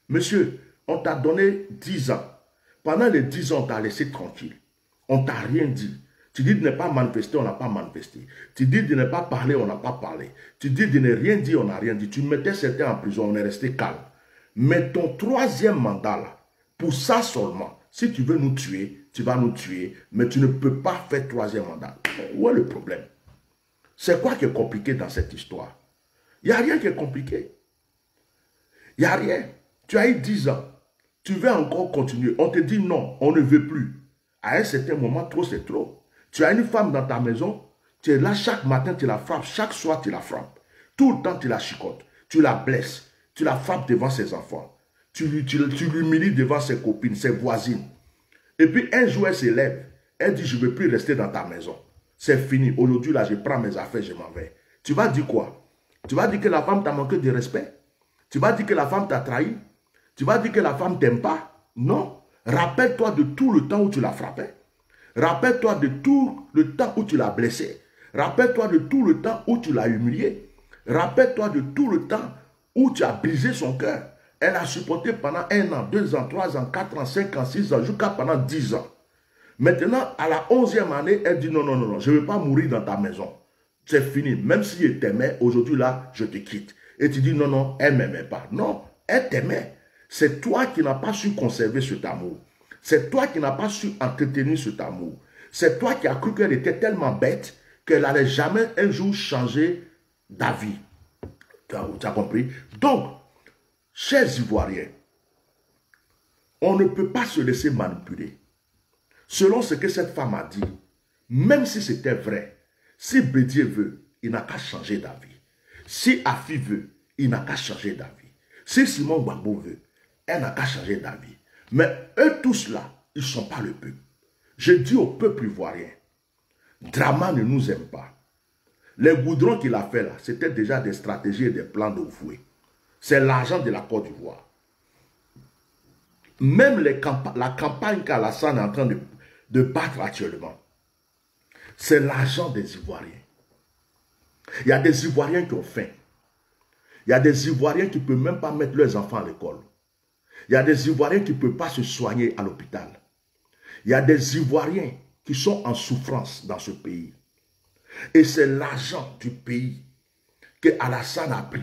Monsieur, on t'a donné 10 ans. Pendant les 10 ans, on t'a laissé tranquille. On t'a rien dit. Tu dis de ne pas manifester, on n'a pas manifesté. Tu dis de ne pas parler, on n'a pas parlé. Tu dis de ne rien dire, on n'a rien dit. Tu mettais certains en prison, on est resté calme. Mais ton 3e mandat, là, pour ça seulement, si tu veux nous tuer, tu vas nous tuer, mais tu ne peux pas faire 3e mandat. Où est le problème? C'est quoi qui est compliqué dans cette histoire? Il n'y a rien qui est compliqué. Il n'y a rien. Tu as eu 10 ans. Tu veux encore continuer. On te dit non, on ne veut plus. À un certain moment, trop c'est trop. Tu as une femme dans ta maison, tu es là chaque matin, tu la frappes, chaque soir, tu la frappes. Tout le temps, tu la chicotes. Tu la blesses. Tu la frappes devant ses enfants. Tu l'humilies devant ses copines, ses voisines. Et puis un jour, elle se lève. Elle dit, je ne veux plus rester dans ta maison. C'est fini. Aujourd'hui, là, je prends mes affaires, je m'en vais. Tu vas dire quoi? Tu vas dire que la femme t'a manqué de respect? Tu vas dire que la femme t'a trahi? Tu vas dire que la femme t'aime pas? Non. Rappelle-toi de tout le temps où tu l'as frappée. Rappelle-toi de tout le temps où tu l'as blessée. Rappelle-toi de tout le temps où tu l'as humiliée. Rappelle-toi de tout le temps où tu as brisé son cœur. Elle a supporté pendant 1 an, 2 ans, 3 ans, 4 ans, 5 ans, 6 ans, jusqu'à pendant 10 ans. Maintenant, à la 11e année, elle dit non, non, non, non, je ne veux pas mourir dans ta maison. C'est fini. Même si elle t'aimait, aujourd'hui là, je te quitte. Et tu dis non, non, elle ne m'aimait pas. Non, elle t'aimait. C'est toi qui n'as pas su conserver cet amour. C'est toi qui n'as pas su entretenir cet amour. C'est toi qui as cru qu'elle était tellement bête qu'elle n'allait jamais un jour changer d'avis. Tu as compris? Donc, chers Ivoiriens, on ne peut pas se laisser manipuler. Selon ce que cette femme a dit, même si c'était vrai, si Bédier veut, il n'a qu'à changer d'avis. Si Afi veut, il n'a qu'à changer d'avis. Si Simon Gbagbo veut, elle n'a qu'à changer d'avis. Mais eux tous là, ils ne sont pas le peuple. Je dis au peuple ivoirien, Draman ne nous aime pas. Les goudrons qu'il a fait là, c'était déjà des stratégies et des plans de fouet. C'est l'argent de la Côte d'Ivoire. Même la campagne qu'Alassane est en train de battre actuellement, c'est l'argent des Ivoiriens. Il y a des Ivoiriens qui ont faim. Il y a des Ivoiriens qui ne peuvent même pas mettre leurs enfants à l'école. Il y a des Ivoiriens qui ne peuvent pas se soigner à l'hôpital. Il y a des Ivoiriens qui sont en souffrance dans ce pays. Et c'est l'argent du pays que Alassane a pris.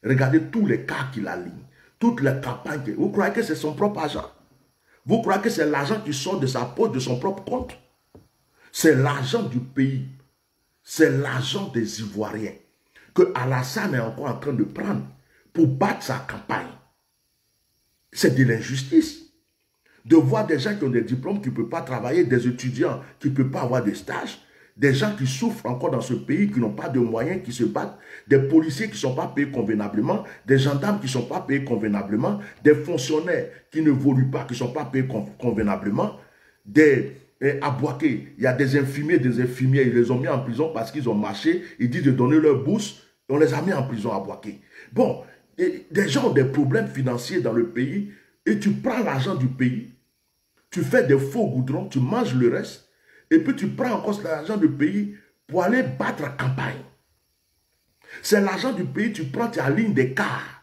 Regardez tous les cas qu'il aligne, toutes les campagnes. Vous croyez que c'est son propre argent? Vous croyez que c'est l'argent qui sort de sa poche, de son propre compte? C'est l'argent du pays. C'est l'argent des Ivoiriens que Alassane est encore en train de prendre pour battre sa campagne. C'est de l'injustice. de voir des gens qui ont des diplômes qui ne peuvent pas travailler, des étudiants qui ne peuvent pas avoir de stage, des gens qui souffrent encore dans ce pays, qui n'ont pas de moyens, qui se battent, des policiers qui ne sont pas payés convenablement, des gendarmes qui ne sont pas payés convenablement, des fonctionnaires qui ne évoluent pas, qui ne sont pas payés convenablement, à Boaké, il y a des infirmiers, ils les ont mis en prison parce qu'ils ont marché, ils disent de donner leur bourse, on les a mis en prison à Boaké. Bon, des gens ont des problèmes financiers dans le pays, et tu prends l'argent du pays, tu fais des faux goudrons, tu manges le reste, et puis tu prends encore l'argent du pays pour aller battre la campagne. C'est l'argent du pays, tu prends, tu alignes des cars.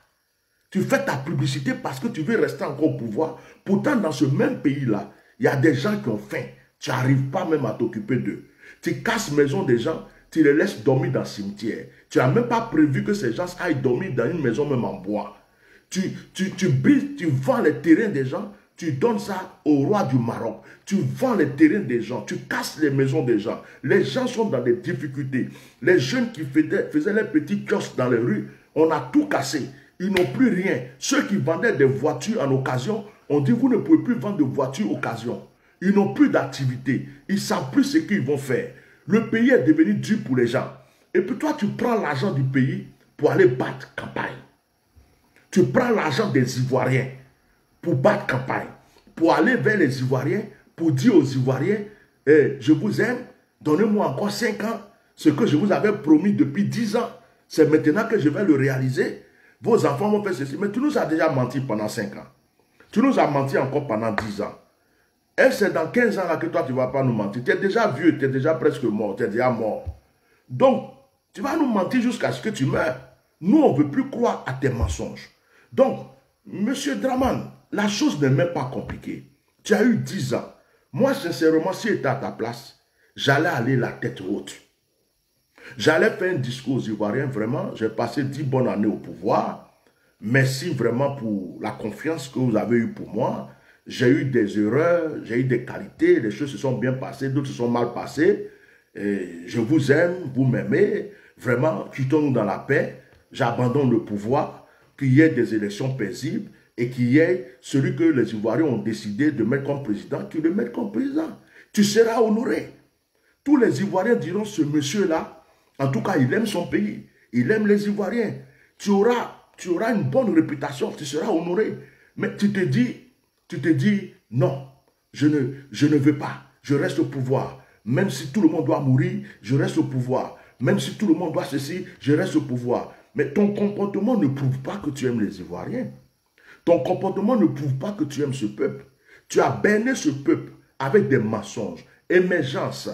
Tu fais ta publicité parce que tu veux rester encore au pouvoir. Pourtant, dans ce même pays-là, il y a des gens qui ont faim. Tu n'arrives pas même à t'occuper d'eux. Tu casses la maison des gens, tu les laisses dormir dans le cimetière. Tu n'as même pas prévu que ces gens aillent dormir dans une maison même en bois. Tu vends les terrains des gens, tu donnes ça au roi du Maroc. Tu vends les terrains des gens, tu casses les maisons des gens. Les gens sont dans des difficultés. Les jeunes qui faisaient les petits kiosques dans les rues, on a tout cassé. Ils n'ont plus rien. Ceux qui vendaient des voitures en occasion, on dit vous ne pouvez plus vendre de voitures occasion. Ils n'ont plus d'activité. Ils ne savent plus ce qu'ils vont faire. Le pays est devenu dur pour les gens. Et puis toi, tu prends l'argent du pays pour aller battre campagne. Tu prends l'argent des Ivoiriens pour battre campagne, pour aller vers les Ivoiriens, pour dire aux Ivoiriens, je vous aime, donnez-moi encore 5 ans, ce que je vous avais promis depuis 10 ans, c'est maintenant que je vais le réaliser. Vos enfants vont faire ceci, mais tu nous as déjà menti pendant 5 ans. Tu nous as menti encore pendant 10 ans. Et c'est dans 15 ans là que toi tu ne vas pas nous mentir. Tu es déjà vieux, tu es déjà presque mort, tu es déjà mort. Donc, tu vas nous mentir jusqu'à ce que tu meurs. Nous, on ne veut plus croire à tes mensonges. Donc, Monsieur Draman, la chose n'est même pas compliquée. Tu as eu 10 ans. Moi, sincèrement, si j'étais à ta place, j'allais aller la tête haute. J'allais faire un discours aux Ivoiriens, vraiment. J'ai passé 10 bonnes années au pouvoir. Merci vraiment pour la confiance que vous avez eue pour moi. J'ai eu des erreurs, j'ai eu des qualités, les choses se sont bien passées, d'autres se sont mal passées. Et je vous aime, vous m'aimez. Vraiment, quittons-nous dans la paix. J'abandonne le pouvoir. Qu'il y ait des élections paisibles et qu'il y ait celui que les Ivoiriens ont décidé de mettre comme président, qu'ils le mettent comme président. Tu seras honoré. Tous les Ivoiriens diront, ce monsieur-là, en tout cas, il aime son pays. Il aime les Ivoiriens. Tu auras une bonne réputation, tu seras honoré. Mais tu te dis, non, je ne veux pas. Je reste au pouvoir. Même si tout le monde doit mourir, je reste au pouvoir. Même si tout le monde doit ceci, je reste au pouvoir. Mais ton comportement ne prouve pas que tu aimes les Ivoiriens. Ton comportement ne prouve pas que tu aimes ce peuple. Tu as berné ce peuple avec des mensonges, émergence,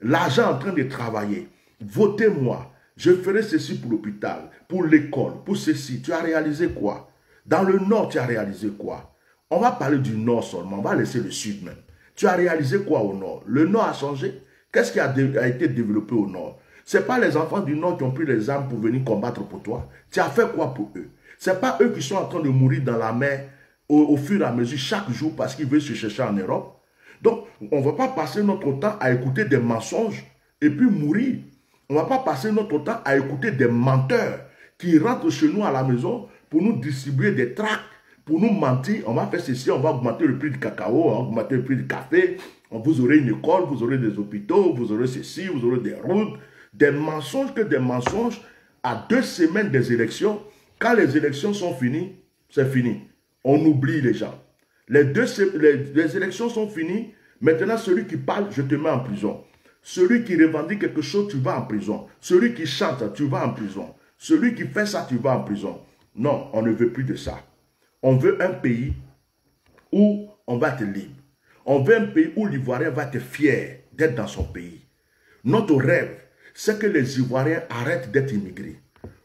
l'argent en train de travailler. Votez-moi, je ferai ceci pour l'hôpital, pour l'école, pour ceci. Tu as réalisé quoi? Dans le nord, tu as réalisé quoi? On va parler du nord seulement, on va laisser le sud même. Tu as réalisé quoi au nord? Le nord a changé? Qu'est-ce qui a été développé au nord? Ce n'est pas les enfants du Nord qui ont pris les armes pour venir combattre pour toi. Tu as fait quoi pour eux? Ce n'est pas eux qui sont en train de mourir dans la mer au fur et à mesure, chaque jour, parce qu'ils veulent se chercher en Europe. Donc, on ne va pas passer notre temps à écouter des mensonges et puis mourir. On ne va pas passer notre temps à écouter des menteurs qui rentrent chez nous à la maison pour nous distribuer des tracts, pour nous mentir. On va faire ceci, on va augmenter le prix du cacao, on va augmenter le prix du café. Vous aurez une école, vous aurez des hôpitaux, vous aurez ceci, vous aurez des routes. Des mensonges que des mensonges à 2 semaines des élections. Quand les élections sont finies, c'est fini. On oublie les gens. Les élections sont finies. Maintenant, celui qui parle, je te mets en prison. Celui qui revendique quelque chose, tu vas en prison. Celui qui chante, tu vas en prison. Celui qui fait ça, tu vas en prison. Non, on ne veut plus de ça. On veut un pays où on va être libre. On veut un pays où l'Ivoirien va être fier d'être dans son pays. Notre rêve, c'est que les Ivoiriens arrêtent d'être immigrés.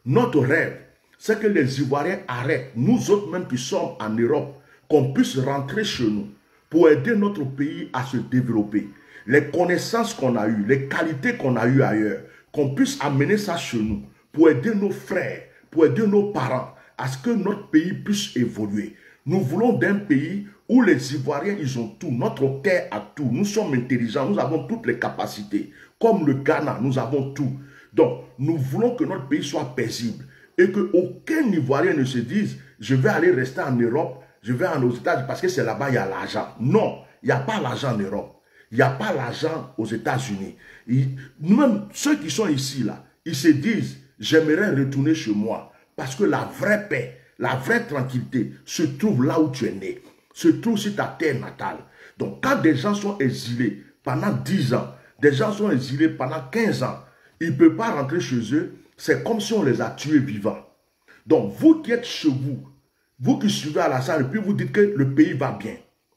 Notre rêve, c'est que les Ivoiriens arrêtent, nous autres même qui sommes en Europe, qu'on puisse rentrer chez nous pour aider notre pays à se développer. Les connaissances qu'on a eues, les qualités qu'on a eues ailleurs, qu'on puisse amener ça chez nous pour aider nos frères, pour aider nos parents, à ce que notre pays puisse évoluer. Nous voulons d'un pays où les Ivoiriens, ils ont tout. Notre cœur a tout. Nous sommes intelligents. Nous avons toutes les capacités. Comme le Ghana, nous avons tout. Donc, nous voulons que notre pays soit paisible. Et qu'aucun Ivoirien ne se dise, je vais aller rester en Europe, je vais aux États-Unis parce que c'est là-bas il y a l'argent. Non, il n'y a pas l'argent en Europe. Il n'y a pas l'argent aux États-Unis. Même ceux qui sont ici, là, ils se disent, j'aimerais retourner chez moi. Parce que la vraie paix, la vraie tranquillité se trouve là où tu es né. Se trouve sur ta terre natale. Donc quand des gens sont exilés pendant 10 ans, des gens sont exilés pendant 15 ans, ils ne peuvent pas rentrer chez eux, c'est comme si on les a tués vivants. Donc vous qui êtes chez vous, vous qui suivez à la salle, et puis vous dites que le pays va bien,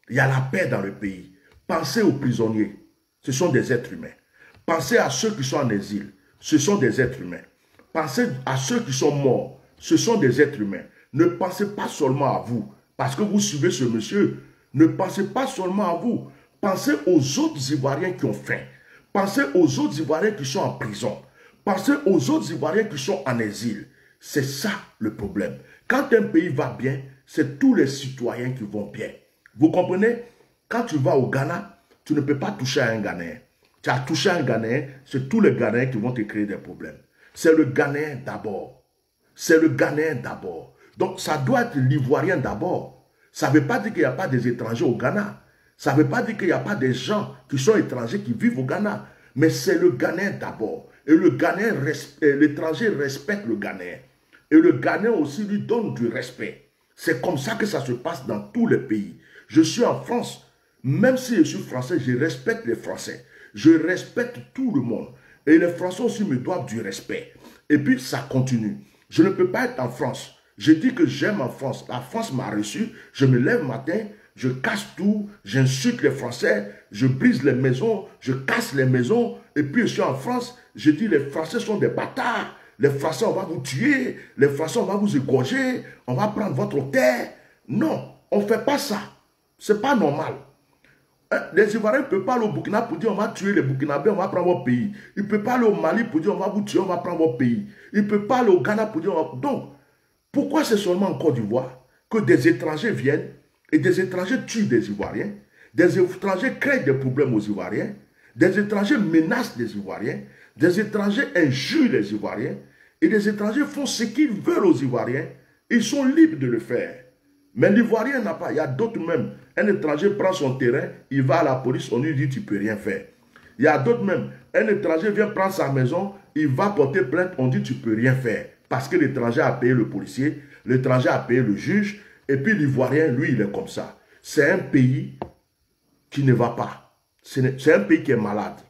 il y a la paix dans le pays. Pensez aux prisonniers, ce sont des êtres humains. Pensez à ceux qui sont en exil, ce sont des êtres humains. Pensez à ceux qui sont morts, ce sont des êtres humains. Ne pensez pas seulement à vous, parce que vous suivez ce monsieur. Ne pensez pas seulement à vous. Pensez aux autres Ivoiriens qui ont faim. Pensez aux autres Ivoiriens qui sont en prison. Pensez aux autres Ivoiriens qui sont en exil. C'est ça le problème. Quand un pays va bien, c'est tous les citoyens qui vont bien. Vous comprenez? Quand tu vas au Ghana, tu ne peux pas toucher à un Ghanéen. Tu as touché à un Ghanéen, c'est tous les Ghanéens qui vont te créer des problèmes. C'est le Ghanéen d'abord. C'est le Ghanéen d'abord. Donc ça doit être l'Ivoirien d'abord. Ça ne veut pas dire qu'il n'y a pas des étrangers au Ghana. Ça ne veut pas dire qu'il n'y a pas des gens qui sont étrangers qui vivent au Ghana. Mais c'est le Ghanéen d'abord. Et le Ghanéen, l'étranger respecte le Ghanéen. Et le Ghanéen aussi lui donne du respect. C'est comme ça que ça se passe dans tous les pays. Je suis en France. Même si je suis français, je respecte les Français. Je respecte tout le monde. Et les Français aussi me doivent du respect. Et puis ça continue. Je ne peux pas être en France. Je dis que j'aime en France. La France m'a reçu. Je me lève le matin, je casse tout, j'insulte les Français, je brise les maisons, je casse les maisons. Et puis je suis en France, je dis les Français sont des bâtards. Les Français, on va vous tuer. Les Français, on va vous égorger. On va prendre votre terre. Non, on ne fait pas ça. Ce n'est pas normal. Les Ivoiriens ne peuvent pas aller au Burkina pour dire on va tuer les Burkinabés, on va prendre votre pays. Ils ne peuvent pas aller au Mali pour dire on va vous tuer, on va prendre votre pays. Ils ne peuvent pas aller au Ghana pour dire on va... Donc, pourquoi c'est seulement en Côte d'Ivoire que des étrangers viennent et des étrangers tuent des Ivoiriens, des étrangers créent des problèmes aux Ivoiriens, des étrangers menacent les Ivoiriens, des étrangers injurent les Ivoiriens et des étrangers font ce qu'ils veulent aux Ivoiriens. Ils sont libres de le faire. Mais l'Ivoirien n'a pas. Il y a d'autres même. Un étranger prend son terrain, il va à la police, on lui dit tu ne peux rien faire. Il y a d'autres même. Un étranger vient prendre sa maison, il va porter plainte, on dit tu ne peux rien faire. Parce que l'étranger a payé le policier, l'étranger a payé le juge, et puis l'Ivoirien, lui, il est comme ça. C'est un pays qui ne va pas. C'est un pays qui est malade.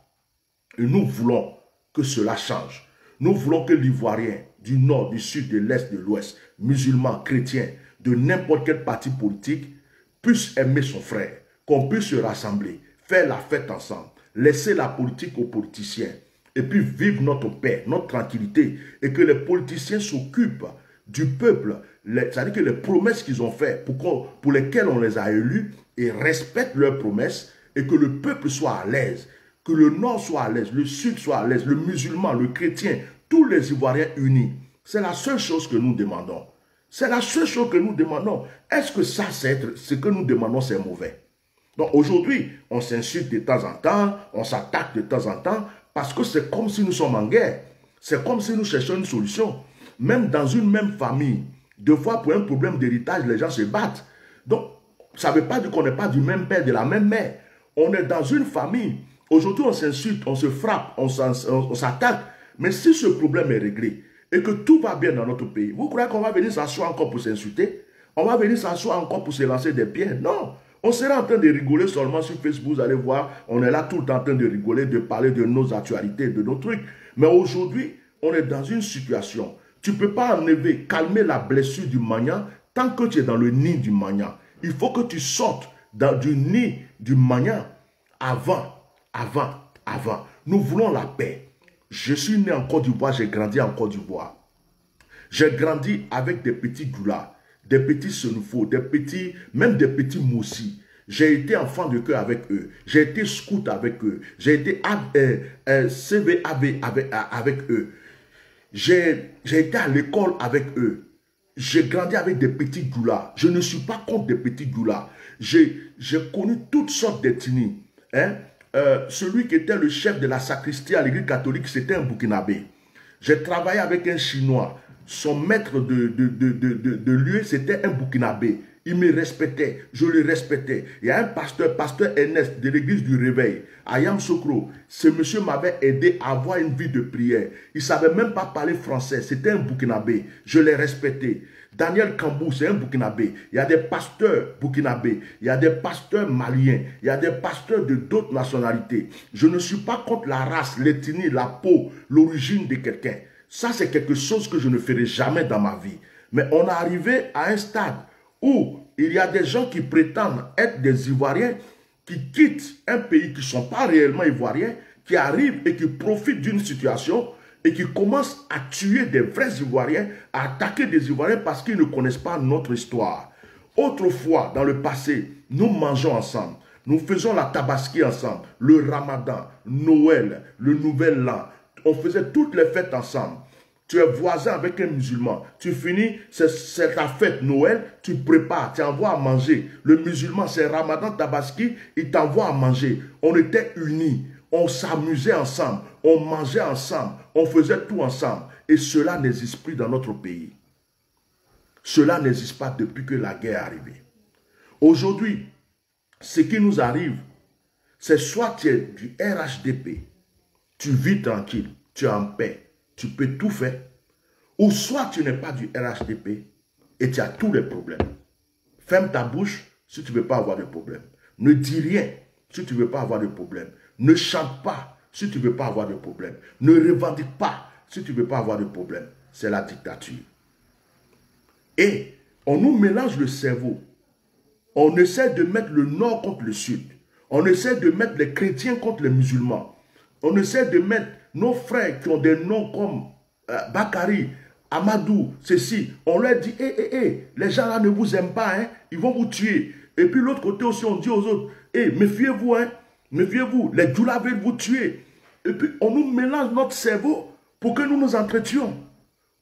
Et nous voulons que cela change. Nous voulons que l'Ivoirien, du nord, du sud, de l'est, de l'ouest, musulmans, chrétiens, de n'importe quel parti politique, puisse aimer son frère, qu'on puisse se rassembler, faire la fête ensemble, laisser la politique aux politiciens, et puis vivre notre paix, notre tranquillité, et que les politiciens s'occupent du peuple, c'est-à-dire que les promesses qu'ils ont faites, pour lesquelles on les a élus, et respectent leurs promesses, et que le peuple soit à l'aise, que le nord soit à l'aise, le sud soit à l'aise, le musulman, le chrétien, tous les Ivoiriens unis. C'est la seule chose que nous demandons. C'est la seule chose que nous demandons. Est-ce que ça, ce que nous demandons, c'est mauvais? Donc aujourd'hui, on s'insulte de temps en temps, on s'attaque de temps en temps, parce que c'est comme si nous sommes en guerre. C'est comme si nous cherchions une solution. Même dans une même famille, deux fois pour un problème d'héritage, les gens se battent. Donc, ça ne veut pas dire qu'on n'est pas du même père, de la même mère. On est dans une famille. Aujourd'hui, on s'insulte, on se frappe, on s'attaque. Mais si ce problème est réglé, et que tout va bien dans notre pays, vous croyez qu'on va venir s'asseoir encore pour s'insulter? On va venir s'asseoir encore pour se lancer des pierres? Non. On sera en train de rigoler seulement sur Facebook, vous allez voir, on est là tout le temps en train de rigoler, de parler de nos actualités, de nos trucs. Mais aujourd'hui, on est dans une situation. Tu ne peux pas enlever, calmer la blessure du magnan tant que tu es dans le nid du magnan. Il faut que tu sortes du nid du magnan avant. Nous voulons la paix. Je suis né en Côte d'Ivoire, j'ai grandi en Côte d'Ivoire. J'ai grandi avec des petits goulas, des petits senufos, même des petits moussis. J'ai été enfant de cœur avec eux. J'ai été scout avec eux. J'ai été CVAV avec eux. J'ai été à l'école avec eux. J'ai grandi avec des petits goulas. Je ne suis pas contre des petits goulas. J'ai connu toutes sortes d'ethnies. Celui qui était le chef de la sacristie à l'église catholique, c'était un Burkinabé. J'ai travaillé avec un Chinois. Son maître de lieu, c'était un Burkinabé. Il me respectait, je le respectais. Il y a un pasteur, pasteur Ernest de l'église du Réveil, à Yamoussoukro. Ce monsieur m'avait aidé à avoir une vie de prière. Il ne savait même pas parler français, c'était un Burkinabé. Je l'ai respecté. Daniel Kambou, c'est un Burkinabé. Il y a des pasteurs burkinabés, il y a des pasteurs maliens, il y a des pasteurs de d'autres nationalités. Je ne suis pas contre la race, l'ethnie, la peau, l'origine de quelqu'un. Ça, c'est quelque chose que je ne ferai jamais dans ma vie. Mais on est arrivé à un stade où il y a des gens qui prétendent être des Ivoiriens, qui quittent un pays qui ne sont pas réellement Ivoiriens, qui arrivent et qui profitent d'une situation et qui commencent à tuer des vrais Ivoiriens, à attaquer des Ivoiriens parce qu'ils ne connaissent pas notre histoire. Autrefois, dans le passé, nous mangeons ensemble, nous faisons la tabaski ensemble, le Ramadan, Noël, le Nouvel An, on faisait toutes les fêtes ensemble. Tu es voisin avec un musulman. Tu finis, c'est ta fête Noël, tu prépares, tu envoies à manger. Le musulman, c'est Ramadan Tabaski, il t'envoie à manger. On était unis, on s'amusait ensemble, on mangeait ensemble, on faisait tout ensemble. Et cela n'existe plus dans notre pays. Cela n'existe pas depuis que la guerre est arrivée. Aujourd'hui, ce qui nous arrive, c'est soit tu es du RHDP, tu vis tranquille, tu es en paix, tu peux tout faire, ou soit tu n'es pas du RHDP et tu as tous les problèmes. Ferme ta bouche si tu ne veux pas avoir de problème. Ne dis rien si tu ne veux pas avoir de problème. Ne chante pas si tu ne veux pas avoir de problème. Ne revendique pas si tu ne veux pas avoir de problème. C'est la dictature. Et on nous mélange le cerveau. On essaie de mettre le nord contre le sud. On essaie de mettre les chrétiens contre les musulmans. On essaie de mettre nos frères qui ont des noms comme Bakari, Amadou, ceci. On leur dit, les gens là ne vous aiment pas, hein, ils vont vous tuer. Et puis l'autre côté aussi, on dit aux autres, méfiez-vous, hein, méfiez-vous, les Djoula veulent vous tuer. Et puis on nous mélange notre cerveau pour que nous nous entretions,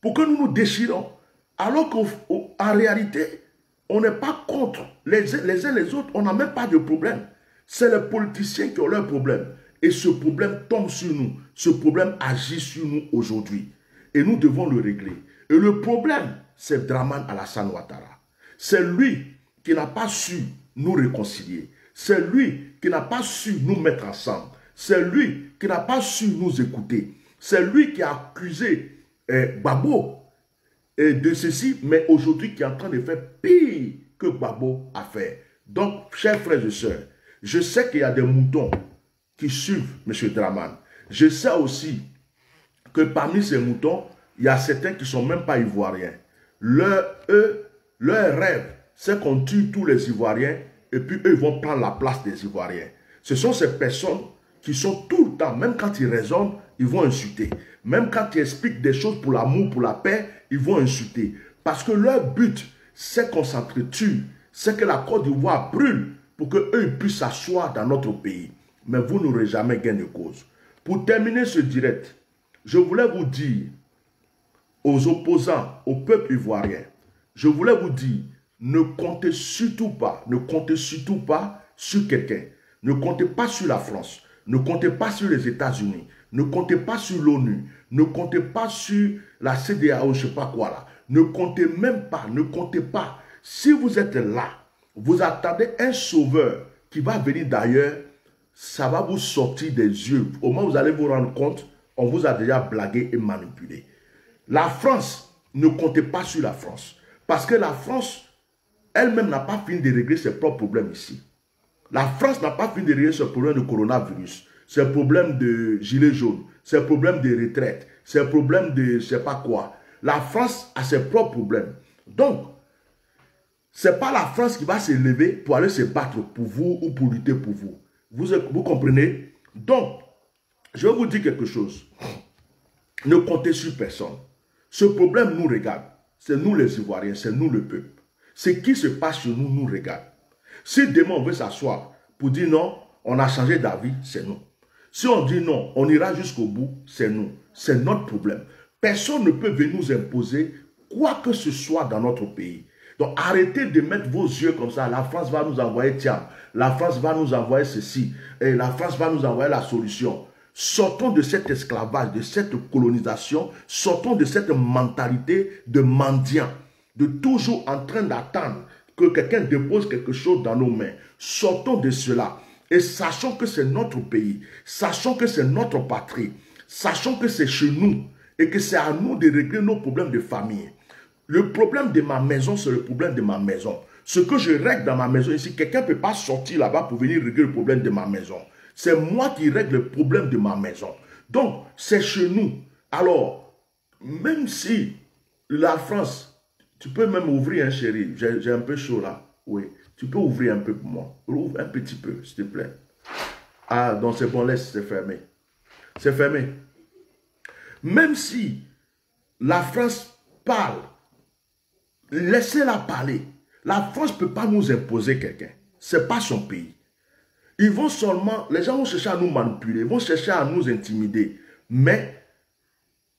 pour que nous nous déchirons. Alors qu'en réalité, on n'est pas contre les uns les autres, on n'a même pas de problème. C'est les politiciens qui ont leurs problèmes. Et ce problème tombe sur nous. Ce problème agit sur nous aujourd'hui. Et nous devons le régler. Et le problème, c'est Dramane Alassane Ouattara. C'est lui qui n'a pas su nous réconcilier. C'est lui qui n'a pas su nous mettre ensemble. C'est lui qui n'a pas su nous écouter. C'est lui qui a accusé Gbagbo de ceci, mais aujourd'hui qui est en train de faire pire que Gbagbo a fait. Donc, chers frères et sœurs, je sais qu'il y a des moutons qui suivent M. Dramane. Je sais aussi que parmi ces moutons, il y a certains qui ne sont même pas ivoiriens. Leur rêve, c'est qu'on tue tous les Ivoiriens et puis eux vont prendre la place des Ivoiriens. Ce sont ces personnes qui sont tout le temps, même quand ils raisonnent, ils vont insulter. Même quand ils expliquent des choses pour l'amour, pour la paix, ils vont insulter. Parce que leur but, c'est qu'on s'entretue, c'est que la Côte d'Ivoire brûle pour qu'eux puissent s'asseoir dans notre pays. Mais vous n'aurez jamais gain de cause. Pour terminer ce direct, je voulais vous dire aux opposants, au peuple ivoirien, je voulais vous dire, ne comptez surtout pas sur quelqu'un. Ne comptez pas sur la France. Ne comptez pas sur les États-Unis. Ne comptez pas sur l'ONU. Ne comptez pas sur la CEDEAO, je ne sais pas quoi là. Ne comptez même pas, ne comptez pas. Si vous êtes là, vous attendez un sauveur qui va venir d'ailleurs, ça va vous sortir des yeux. Au moment où vous allez vous rendre compte, on vous a déjà blagué et manipulé. La France, ne comptez pas sur la France. Parce que la France, elle-même n'a pas fini de régler ses propres problèmes ici. La France n'a pas fini de régler ce problème de coronavirus, ses problèmes de gilets jaunes, ses problèmes de retraite, ses problèmes de je ne sais pas quoi. La France a ses propres problèmes. Donc, ce n'est pas la France qui va se lever pour aller se battre pour vous ou pour lutter pour vous. Vous comprenez? Donc, je vais vous dire quelque chose. Ne comptez sur personne. Ce problème nous regarde. C'est nous les Ivoiriens, c'est nous le peuple. Ce qui se passe chez nous nous regarde. Si demain on veut s'asseoir pour dire non, on a changé d'avis, c'est nous. Si on dit non, on ira jusqu'au bout, c'est nous. C'est notre problème. Personne ne peut venir nous imposer quoi que ce soit dans notre pays. Donc arrêtez de mettre vos yeux comme ça. La France va nous envoyer, tiens, la France va nous envoyer ceci, et la France va nous envoyer la solution. Sortons de cet esclavage, de cette colonisation, sortons de cette mentalité de mendiant, de toujours en train d'attendre que quelqu'un dépose quelque chose dans nos mains. Sortons de cela et sachons que c'est notre pays, sachons que c'est notre patrie, sachons que c'est chez nous et que c'est à nous de régler nos problèmes de famille. Le problème de ma maison, c'est le problème de ma maison. Ce que je règle dans ma maison ici, quelqu'un ne peut pas sortir là-bas pour venir régler le problème de ma maison. C'est moi qui règle le problème de ma maison. Donc, c'est chez nous. Alors, même si la France, tu peux même ouvrir, hein, chérie, j'ai un peu chaud là. Oui, tu peux ouvrir un peu pour moi. Ouvre un petit peu, s'il te plaît. Ah, donc c'est bon, laisse, c'est fermé. C'est fermé. Même si la France parle, laissez-la parler. La France ne peut pas nous imposer quelqu'un. Ce n'est pas son pays. Ils vont seulement, les gens vont chercher à nous manipuler, ils vont chercher à nous intimider. Mais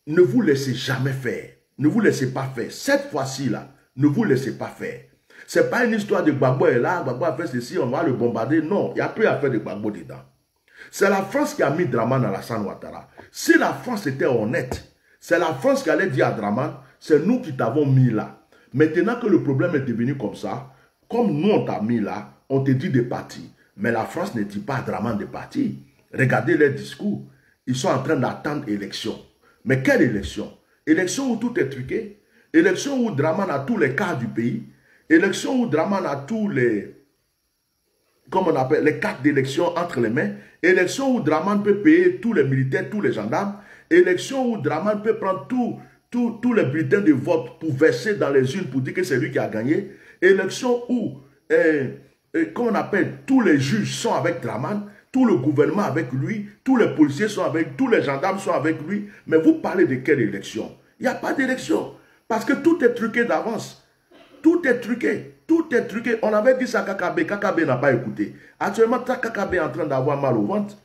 ne vous laissez jamais faire. Ne vous laissez pas faire. Cette fois-ci là, ne vous laissez pas faire. Ce n'est pas une histoire de Gbagbo est là, Gbagbo a fait ceci, on va le bombarder. Non, il n'y a plus à faire de Gbagbo dedans. C'est la France qui a mis Dramane Alassane Ouattara. Si la France était honnête, c'est la France qui allait dire à Dramane, c'est nous qui t'avons mis là. Maintenant que le problème est devenu comme ça, comme nous on t'a mis là, on te dit de partir. Mais la France ne dit pas à Dramane de partir. Regardez les discours. Ils sont en train d'attendre élection. Mais quelle élection? Élection où tout est truqué. Élection où Dramane a tous les cas du pays. Élection où Dramane a tous les, comme on appelle, les cartes d'élection entre les mains. Élection où Dramane peut payer tous les militaires, tous les gendarmes. Élection où Dramane peut prendre tous les bulletins de vote pour verser dans les urnes pour dire que c'est lui qui a gagné. Élection où, comment on appelle, tous les juges sont avec Dramane, tout le gouvernement avec lui, tous les policiers sont avec, tous les gendarmes sont avec lui. Mais vous parlez de quelle élection? Il n'y a pas d'élection. Parce que tout est truqué d'avance. Tout est truqué. Tout est truqué. On avait dit ça à Kakabe. Kakabe n'a pas écouté. Actuellement, Kakabe est en train d'avoir mal au ventre.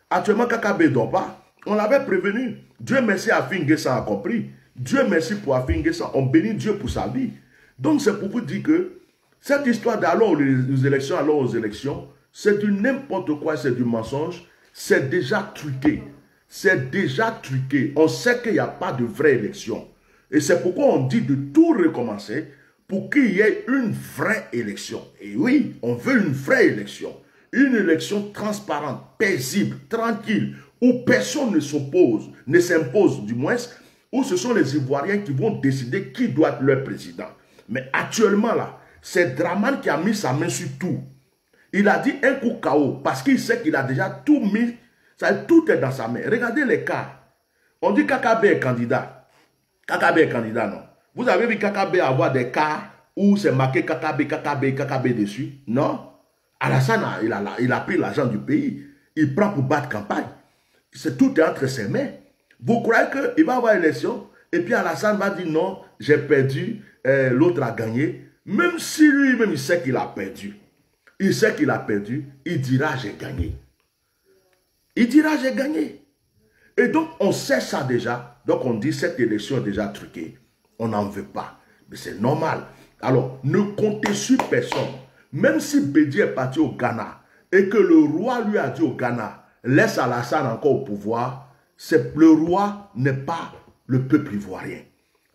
Actuellement, Kakabe ne dort pas. On l'avait prévenu. Dieu merci, Afin N'Guessan a compris. Dieu merci pour Afin N'Guessan. On bénit Dieu pour sa vie. Donc, c'est pour vous dire que cette histoire d'allons aux élections, c'est du n'importe quoi, c'est du mensonge. C'est déjà truqué. C'est déjà truqué. On sait qu'il n'y a pas de vraie élection. Et c'est pourquoi on dit de tout recommencer pour qu'il y ait une vraie élection. Et oui, on veut une vraie élection. Une élection transparente, paisible, tranquille, où personne ne s'oppose, ne s'impose du moins, où ce sont les Ivoiriens qui vont décider qui doit être leur président. Mais actuellement là, c'est Dramane qui a mis sa main sur tout. Il a dit un coup KO parce qu'il sait qu'il a déjà tout mis, ça, tout est dans sa main. Regardez les cas. On dit Kakabe est candidat. Kakabe est candidat, non. Vous avez vu Kakabe avoir des cas où c'est marqué Kakabe, Kakabe, Kakabe dessus? Non. Alassane, il a pris l'argent du pays. Il prend pour battre campagne. Tout est entre ses mains. Vous croyez qu'il va avoir élection et puis Alassane va dire non, j'ai perdu, l'autre a gagné. Même si lui-même il sait qu'il a perdu. Il sait qu'il a perdu, il dira j'ai gagné. Il dira j'ai gagné. Et donc on sait ça déjà. Donc on dit cette élection est déjà truquée. On n'en veut pas. Mais c'est normal. Alors ne comptez sur personne. Même si Bédi est parti au Ghana et que le roi lui a dit au Ghana, laisse Alassane encore au pouvoir, le roi n'est pas le peuple ivoirien.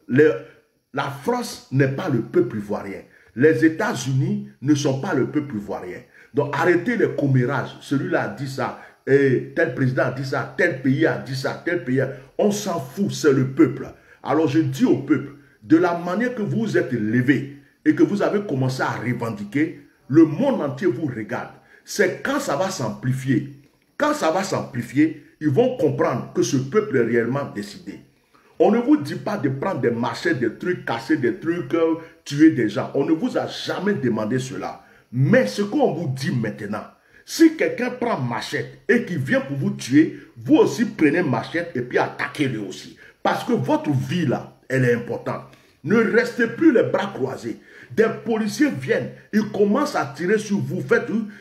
La France n'est pas le peuple ivoirien. Les États-Unis ne sont pas le peuple ivoirien. Donc arrêtez les commérages. Celui-là a dit ça, et tel président a dit ça, tel pays a dit ça, tel pays. On s'en fout, c'est le peuple. Alors je dis au peuple, de la manière que vous êtes levé et que vous avez commencé à revendiquer, le monde entier vous regarde. C'est quand ça va s'amplifier. Quand ça va s'amplifier, ils vont comprendre que ce peuple est réellement décidé. On ne vous dit pas de prendre des marchés, des trucs, casser des trucs, tuer des gens. On ne vous a jamais demandé cela. Mais ce qu'on vous dit maintenant, si quelqu'un prend machette et qui vient pour vous tuer, vous aussi prenez machette et puis attaquez-le aussi. Parce que votre vie là, elle est importante. Ne restez plus les bras croisés. Des policiers viennent, ils commencent à tirer sur vous.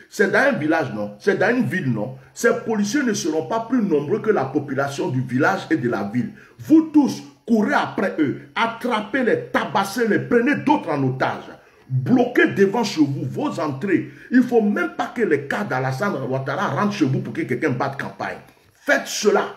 C'est dans un village, non? C'est dans une ville, non? Ces policiers ne seront pas plus nombreux que la population du village et de la ville. Vous tous, courez après eux, attrapez-les, tabassez-les, prenez d'autres en otage. Bloquez devant chez vous vos entrées. Il ne faut même pas que les cas d'Alassane Ouattara rentrent chez vous pour que quelqu'un batte campagne. Faites cela.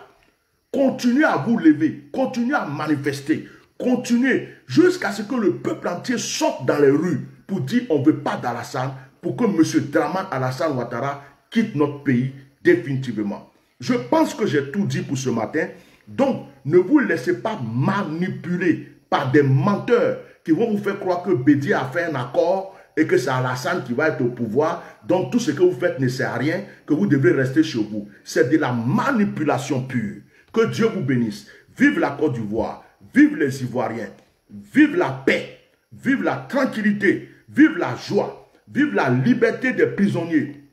Continuez à vous lever, continuez à manifester. continuez jusqu'à ce que le peuple entier sorte dans les rues pour dire on ne veut pas d'Alassane, pour que M. Draman Alassane Ouattara quitte notre pays définitivement. Je pense que j'ai tout dit pour ce matin. Donc, ne vous laissez pas manipuler par des menteurs qui vont vous faire croire que Bédié a fait un accord et que c'est Alassane qui va être au pouvoir. Donc, tout ce que vous faites ne sert à rien, que vous devez rester chez vous. C'est de la manipulation pure. Que Dieu vous bénisse. Vive la Côte d'Ivoire. Vive les Ivoiriens. Vive la paix. Vive la tranquillité. Vive la joie. Vive la liberté des prisonniers.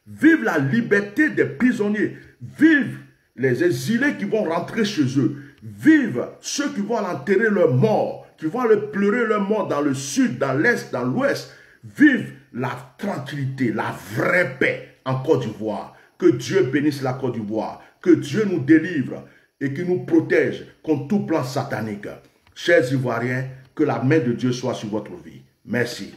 Vive la liberté des prisonniers. Vive les exilés qui vont rentrer chez eux. Vive ceux qui vont enterrer leurs morts, qui vont aller pleurer leurs morts dans le sud, dans l'est, dans l'ouest. Vive la tranquillité, la vraie paix en Côte d'Ivoire. Que Dieu bénisse la Côte d'Ivoire. Que Dieu nous délivre et qu'il nous protège contre tout plan satanique. Chers Ivoiriens, que la main de Dieu soit sur votre vie. Merci.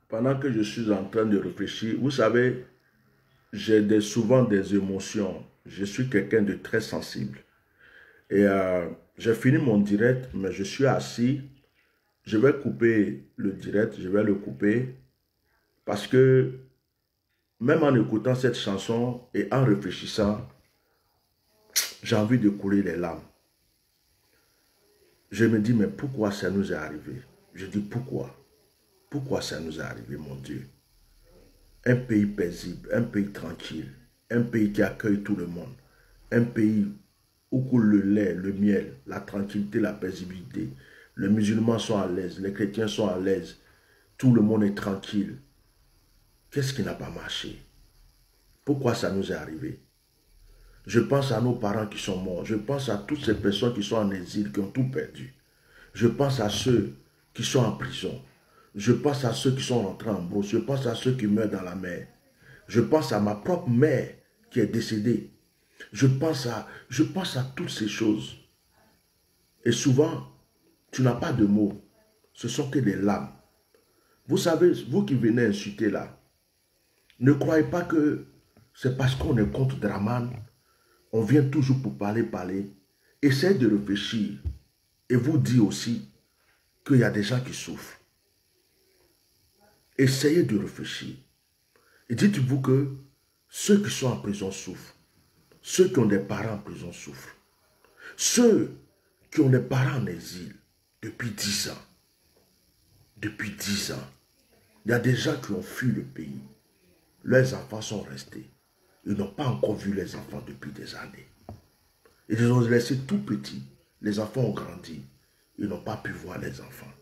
Pendant que je suis en train de réfléchir, vous savez, j'ai souvent des émotions. Je suis quelqu'un de très sensible. Et j'ai fini mon direct, mais je suis assis. Je vais couper le direct, je vais le couper. Parce que même en écoutant cette chanson et en réfléchissant, j'ai envie de couler les larmes. Je me dis, mais pourquoi ça nous est arrivé? Je dis, pourquoi? Pourquoi ça nous est arrivé, mon Dieu? Un pays paisible, un pays tranquille, un pays qui accueille tout le monde, un pays où coule le lait, le miel, la tranquillité, la paisibilité. Les musulmans sont à l'aise, les chrétiens sont à l'aise, tout le monde est tranquille. Qu'est-ce qui n'a pas marché? Pourquoi ça nous est arrivé? Je pense à nos parents qui sont morts, je pense à toutes ces personnes qui sont en exil, qui ont tout perdu. Je pense à ceux qui sont en prison. Je pense à ceux qui sont rentrés en brousse. Je pense à ceux qui meurent dans la mer. Je pense à ma propre mère qui est décédée. Je pense à toutes ces choses. Et souvent, tu n'as pas de mots. Ce sont que des larmes. Vous savez, vous qui venez insulter là, ne croyez pas que c'est parce qu'on est contre Draman, on vient toujours pour parler. Essayez de réfléchir et vous dire aussi qu'il y a des gens qui souffrent. Essayez de réfléchir. Et dites-vous que ceux qui sont en prison souffrent. Ceux qui ont des parents en prison souffrent. Ceux qui ont des parents en exil depuis 10 ans. Depuis 10 ans. Il y a des gens qui ont fui le pays. Leurs enfants sont restés. Ils n'ont pas encore vu les enfants depuis des années. Ils les ont laissés tout petits. Les enfants ont grandi. Ils n'ont pas pu voir les enfants.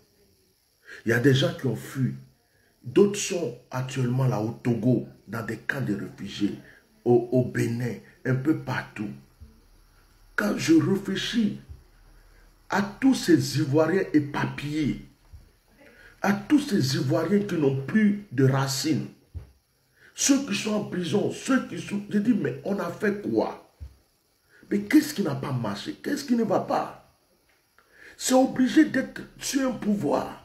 Il y a des gens qui ont fui. D'autres sont actuellement là au Togo, dans des camps de réfugiés, au Bénin, un peu partout. Quand je réfléchis à tous ces Ivoiriens éparpillés, à tous ces Ivoiriens qui n'ont plus de racines, ceux qui sont en prison, ceux qui sont... Je dis, mais on a fait quoi? Mais qu'est-ce qui n'a pas marché? Qu'est-ce qui ne va pas? C'est obligé d'être sur un pouvoir.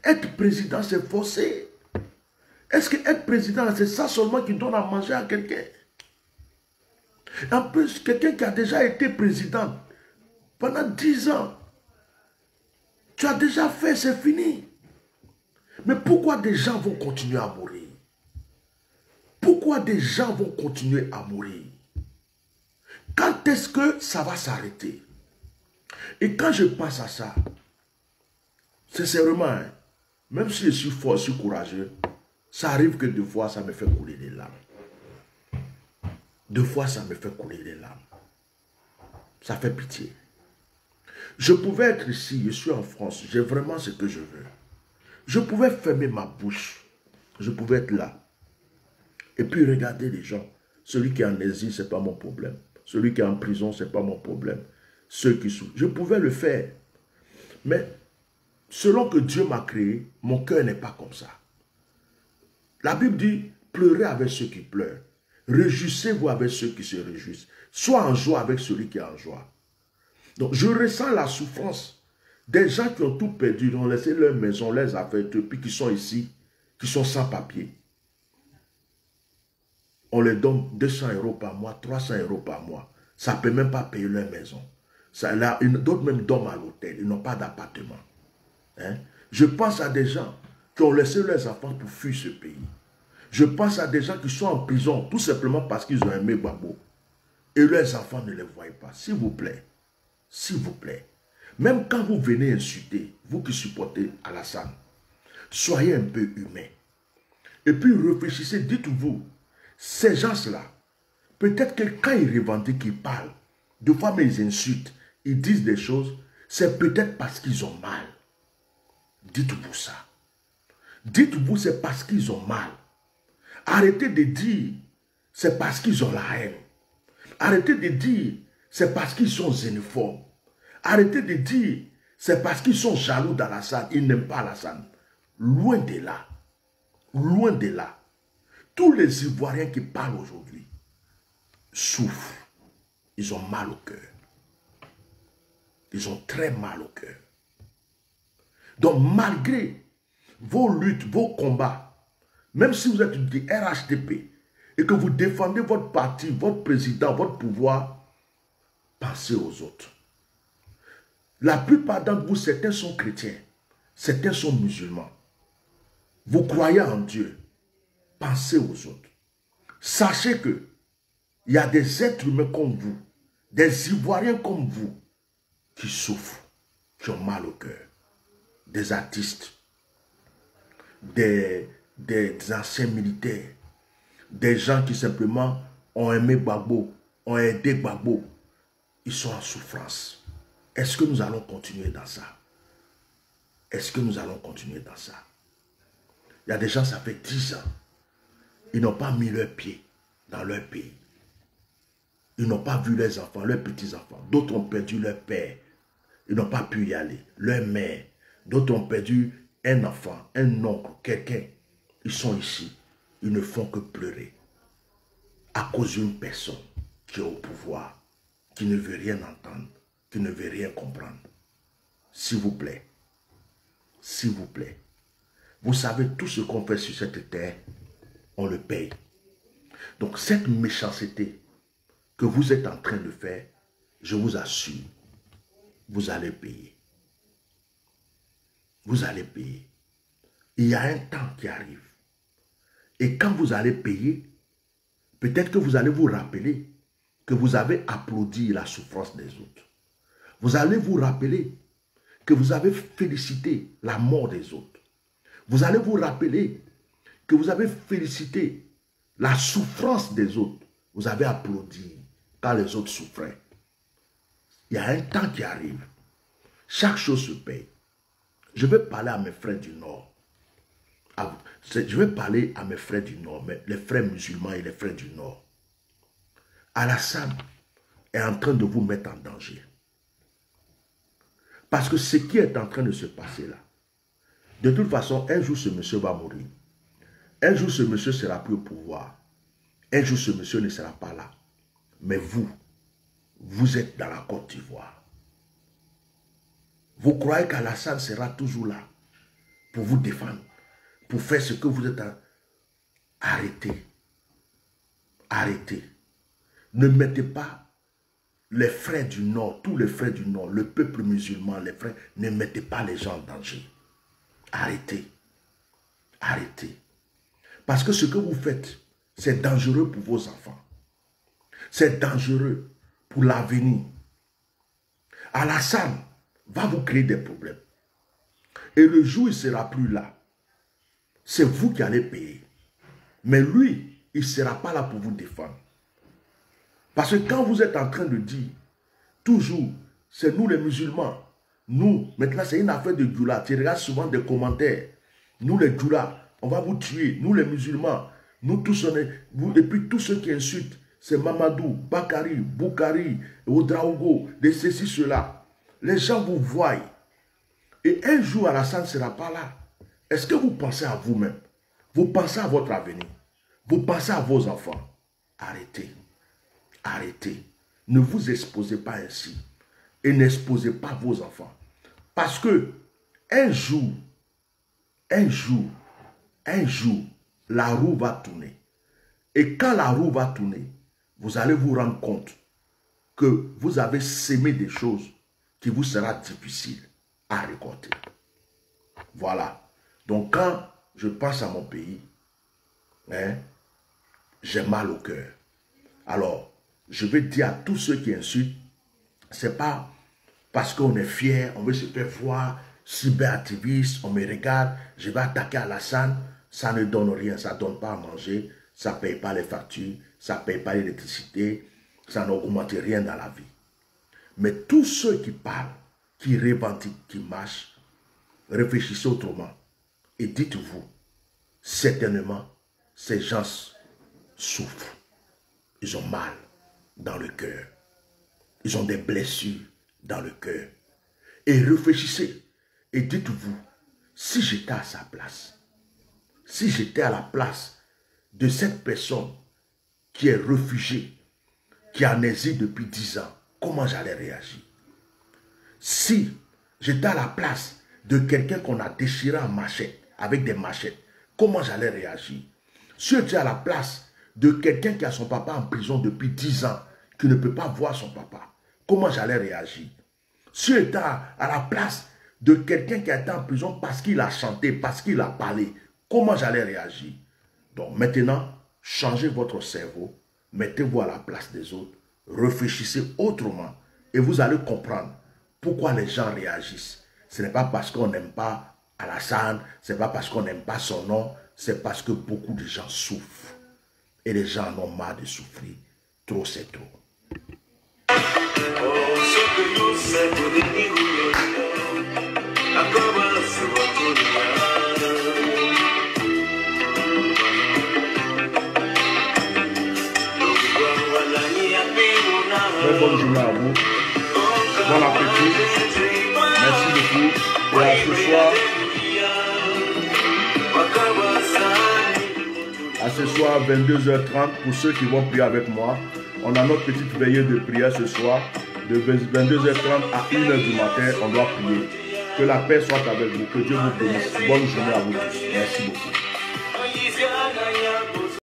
Être président, c'est forcé. Est-ce que être président, c'est ça seulement qui donne à manger à quelqu'un? En plus, quelqu'un qui a déjà été président pendant 10 ans, tu as déjà fait, c'est fini. Mais pourquoi des gens vont continuer à mourir? Pourquoi des gens vont continuer à mourir? Quand est-ce que ça va s'arrêter? Et quand je pense à ça, sincèrement, même si je suis fort, je suis courageux, ça arrive que 2 fois, ça me fait couler des larmes. 2 fois, ça me fait couler des larmes. Ça fait pitié. Je pouvais être ici, je suis en France, j'ai vraiment ce que je veux. Je pouvais fermer ma bouche. Je pouvais être là. Et puis regarder les gens. Celui qui est en exil, ce n'est pas mon problème. Celui qui est en prison, ce n'est pas mon problème. Ceux qui souffrent. Je pouvais le faire. Mais selon que Dieu m'a créé, mon cœur n'est pas comme ça. La Bible dit, pleurez avec ceux qui pleurent. Réjouissez-vous avec ceux qui se réjouissent. Sois en joie avec celui qui est en joie. Donc, je ressens la souffrance des gens qui ont tout perdu, qui ont laissé leur maison, leurs affaires, puis qui sont ici, qui sont sans papier. On leur donne 200 € par mois, 300 € par mois. Ça ne peut même pas payer leur maison. D'autres même dorment à l'hôtel, ils n'ont pas d'appartement. Hein? Je pense à des gens qui ont laissé leurs enfants pour fuir ce pays. Je pense à des gens qui sont en prison tout simplement parce qu'ils ont aimé Gbagbo. Et leurs enfants ne les voient pas. S'il vous plaît, même quand vous venez insulter, vous qui supportez Alassane, soyez un peu humain. Et puis réfléchissez, dites-vous, ces gens-là, peut-être que quand ils revendiquent, ils parlent, deux fois mais ils insultent, ils disent des choses, c'est peut-être parce qu'ils ont mal. Dites-vous ça. Dites-vous, c'est parce qu'ils ont mal. Arrêtez de dire, c'est parce qu'ils ont la haine. Arrêtez de dire, c'est parce qu'ils sont xénophobes. Arrêtez de dire, c'est parce qu'ils sont jaloux d'Alassane, ils n'aiment pas Alassane. Loin de là. Loin de là. Tous les Ivoiriens qui parlent aujourd'hui souffrent. Ils ont mal au cœur. Ils ont très mal au cœur. Donc malgré vos luttes, vos combats, même si vous êtes du RHDP et que vous défendez votre parti, votre président, votre pouvoir, pensez aux autres. La plupart d'entre vous, certains sont chrétiens, certains sont musulmans. Vous croyez en Dieu, pensez aux autres. Sachez que il y a des êtres humains comme vous, des Ivoiriens comme vous, qui souffrent, qui ont mal au cœur. Des artistes, des anciens militaires, des gens qui simplement ont aimé Gbagbo, ont aidé Gbagbo. Ils sont en souffrance. Est-ce que nous allons continuer dans ça? Est-ce que nous allons continuer dans ça? Il y a des gens, ça fait 10 ans. Ils n'ont pas mis leurs pieds dans leur pays. Ils n'ont pas vu leurs enfants, leurs petits-enfants. D'autres ont perdu leur père. Ils n'ont pas pu y aller. Leur mère. D'autres ont perdu un enfant, un oncle, quelqu'un. Ils sont ici. Ils ne font que pleurer. À cause d'une personne qui est au pouvoir, qui ne veut rien entendre, qui ne veut rien comprendre. S'il vous plaît. S'il vous plaît. Vous savez, tout ce qu'on fait sur cette terre, on le paye. Donc cette méchanceté que vous êtes en train de faire, je vous assure, vous allez payer. Vous allez payer. Il y a un temps qui arrive. Et quand vous allez payer, peut-être que vous allez vous rappeler que vous avez applaudi la souffrance des autres. Vous allez vous rappeler que vous avez félicité la mort des autres. Vous allez vous rappeler que vous avez félicité la souffrance des autres. Vous avez applaudi quand les autres souffraient. Il y a un temps qui arrive. Chaque chose se paye. Je vais parler à mes frères du Nord. Je vais parler à mes frères du Nord, mais les frères musulmans et les frères du Nord. Alassane est en train de vous mettre en danger. Parce que ce qui est en train de se passer là, de toute façon, un jour ce monsieur va mourir. Un jour ce monsieur sera plus au pouvoir. Un jour ce monsieur ne sera pas là. Mais vous, vous êtes dans la Côte d'Ivoire. Vous croyez qu'Alassane sera toujours là pour vous défendre, pour faire ce que vous êtes en... Arrêtez. Arrêtez. Ne mettez pas les frères du Nord, tous les frères du Nord, le peuple musulman, les frères, ne mettez pas les gens en danger. Arrêtez. Arrêtez. Parce que ce que vous faites, c'est dangereux pour vos enfants. C'est dangereux pour l'avenir. Alassane va vous créer des problèmes. Et le jour où il ne sera plus là, c'est vous qui allez payer. Mais lui, il ne sera pas là pour vous défendre. Parce que quand vous êtes en train de dire, toujours, c'est nous les musulmans, nous, maintenant c'est une affaire de djoula, tu regardes souvent des commentaires, nous les djoula, on va vous tuer, nous les musulmans, nous tous on est, et puis tous ceux qui insultent, c'est Mamadou, Bakari, Boukari, Oudraogo, de ceci, cela. Les gens vous voient. Et un jour, Alassane ne sera pas là. Est-ce que vous pensez à vous-même? Vous pensez à votre avenir? Vous pensez à vos enfants? Arrêtez. Arrêtez. Ne vous exposez pas ainsi. Et n'exposez pas vos enfants. Parce que un jour, la roue va tourner. Et quand la roue va tourner, vous allez vous rendre compte que vous avez sémé des choses qui vous sera difficile à récolter. Voilà. Donc quand je pense à mon pays, hein, j'ai mal au cœur. Alors, je vais dire à tous ceux qui insultent, c'est pas parce qu'on est fier, on veut se faire voir, cyberactiviste, on me regarde, je vais attaquer Alassane, ça ne donne rien, ça ne donne pas à manger, ça ne paye pas les factures, ça ne paye pas l'électricité, ça n'augmente rien dans la vie. Mais tous ceux qui parlent, qui revendiquent, qui marchent, réfléchissez autrement. Et dites-vous, certainement, ces gens souffrent. Ils ont mal dans le cœur. Ils ont des blessures dans le cœur. Et réfléchissez. Et dites-vous, si j'étais à sa place, si j'étais à la place de cette personne qui est réfugiée, qui est en exil depuis 10 ans, comment j'allais réagir? Si j'étais à la place de quelqu'un qu'on a déchiré en machette, avec des machettes, comment j'allais réagir? Si j'étais à la place de quelqu'un qui a son papa en prison depuis 10 ans, qui ne peut pas voir son papa, comment j'allais réagir? Si j'étais à la place de quelqu'un qui a été en prison parce qu'il a chanté, parce qu'il a parlé, comment j'allais réagir? Donc maintenant, changez votre cerveau, mettez-vous à la place des autres, réfléchissez autrement et vous allez comprendre pourquoi les gens réagissent. Ce n'est pas parce qu'on n'aime pas Alassane, ce n'est pas parce qu'on n'aime pas son nom, c'est parce que beaucoup de gens souffrent. Et les gens en ont marre de souffrir. Trop, c'est trop. Très bonne journée à vous. Bon appétit. Merci beaucoup. Et à ce soir. À ce soir, 22h30, pour ceux qui vont prier avec moi. On a notre petite veillée de prière ce soir. De 22h30 à 1h du matin, on doit prier. Que la paix soit avec vous. Que Dieu vous bénisse. Bonne journée à vous tous. Merci beaucoup.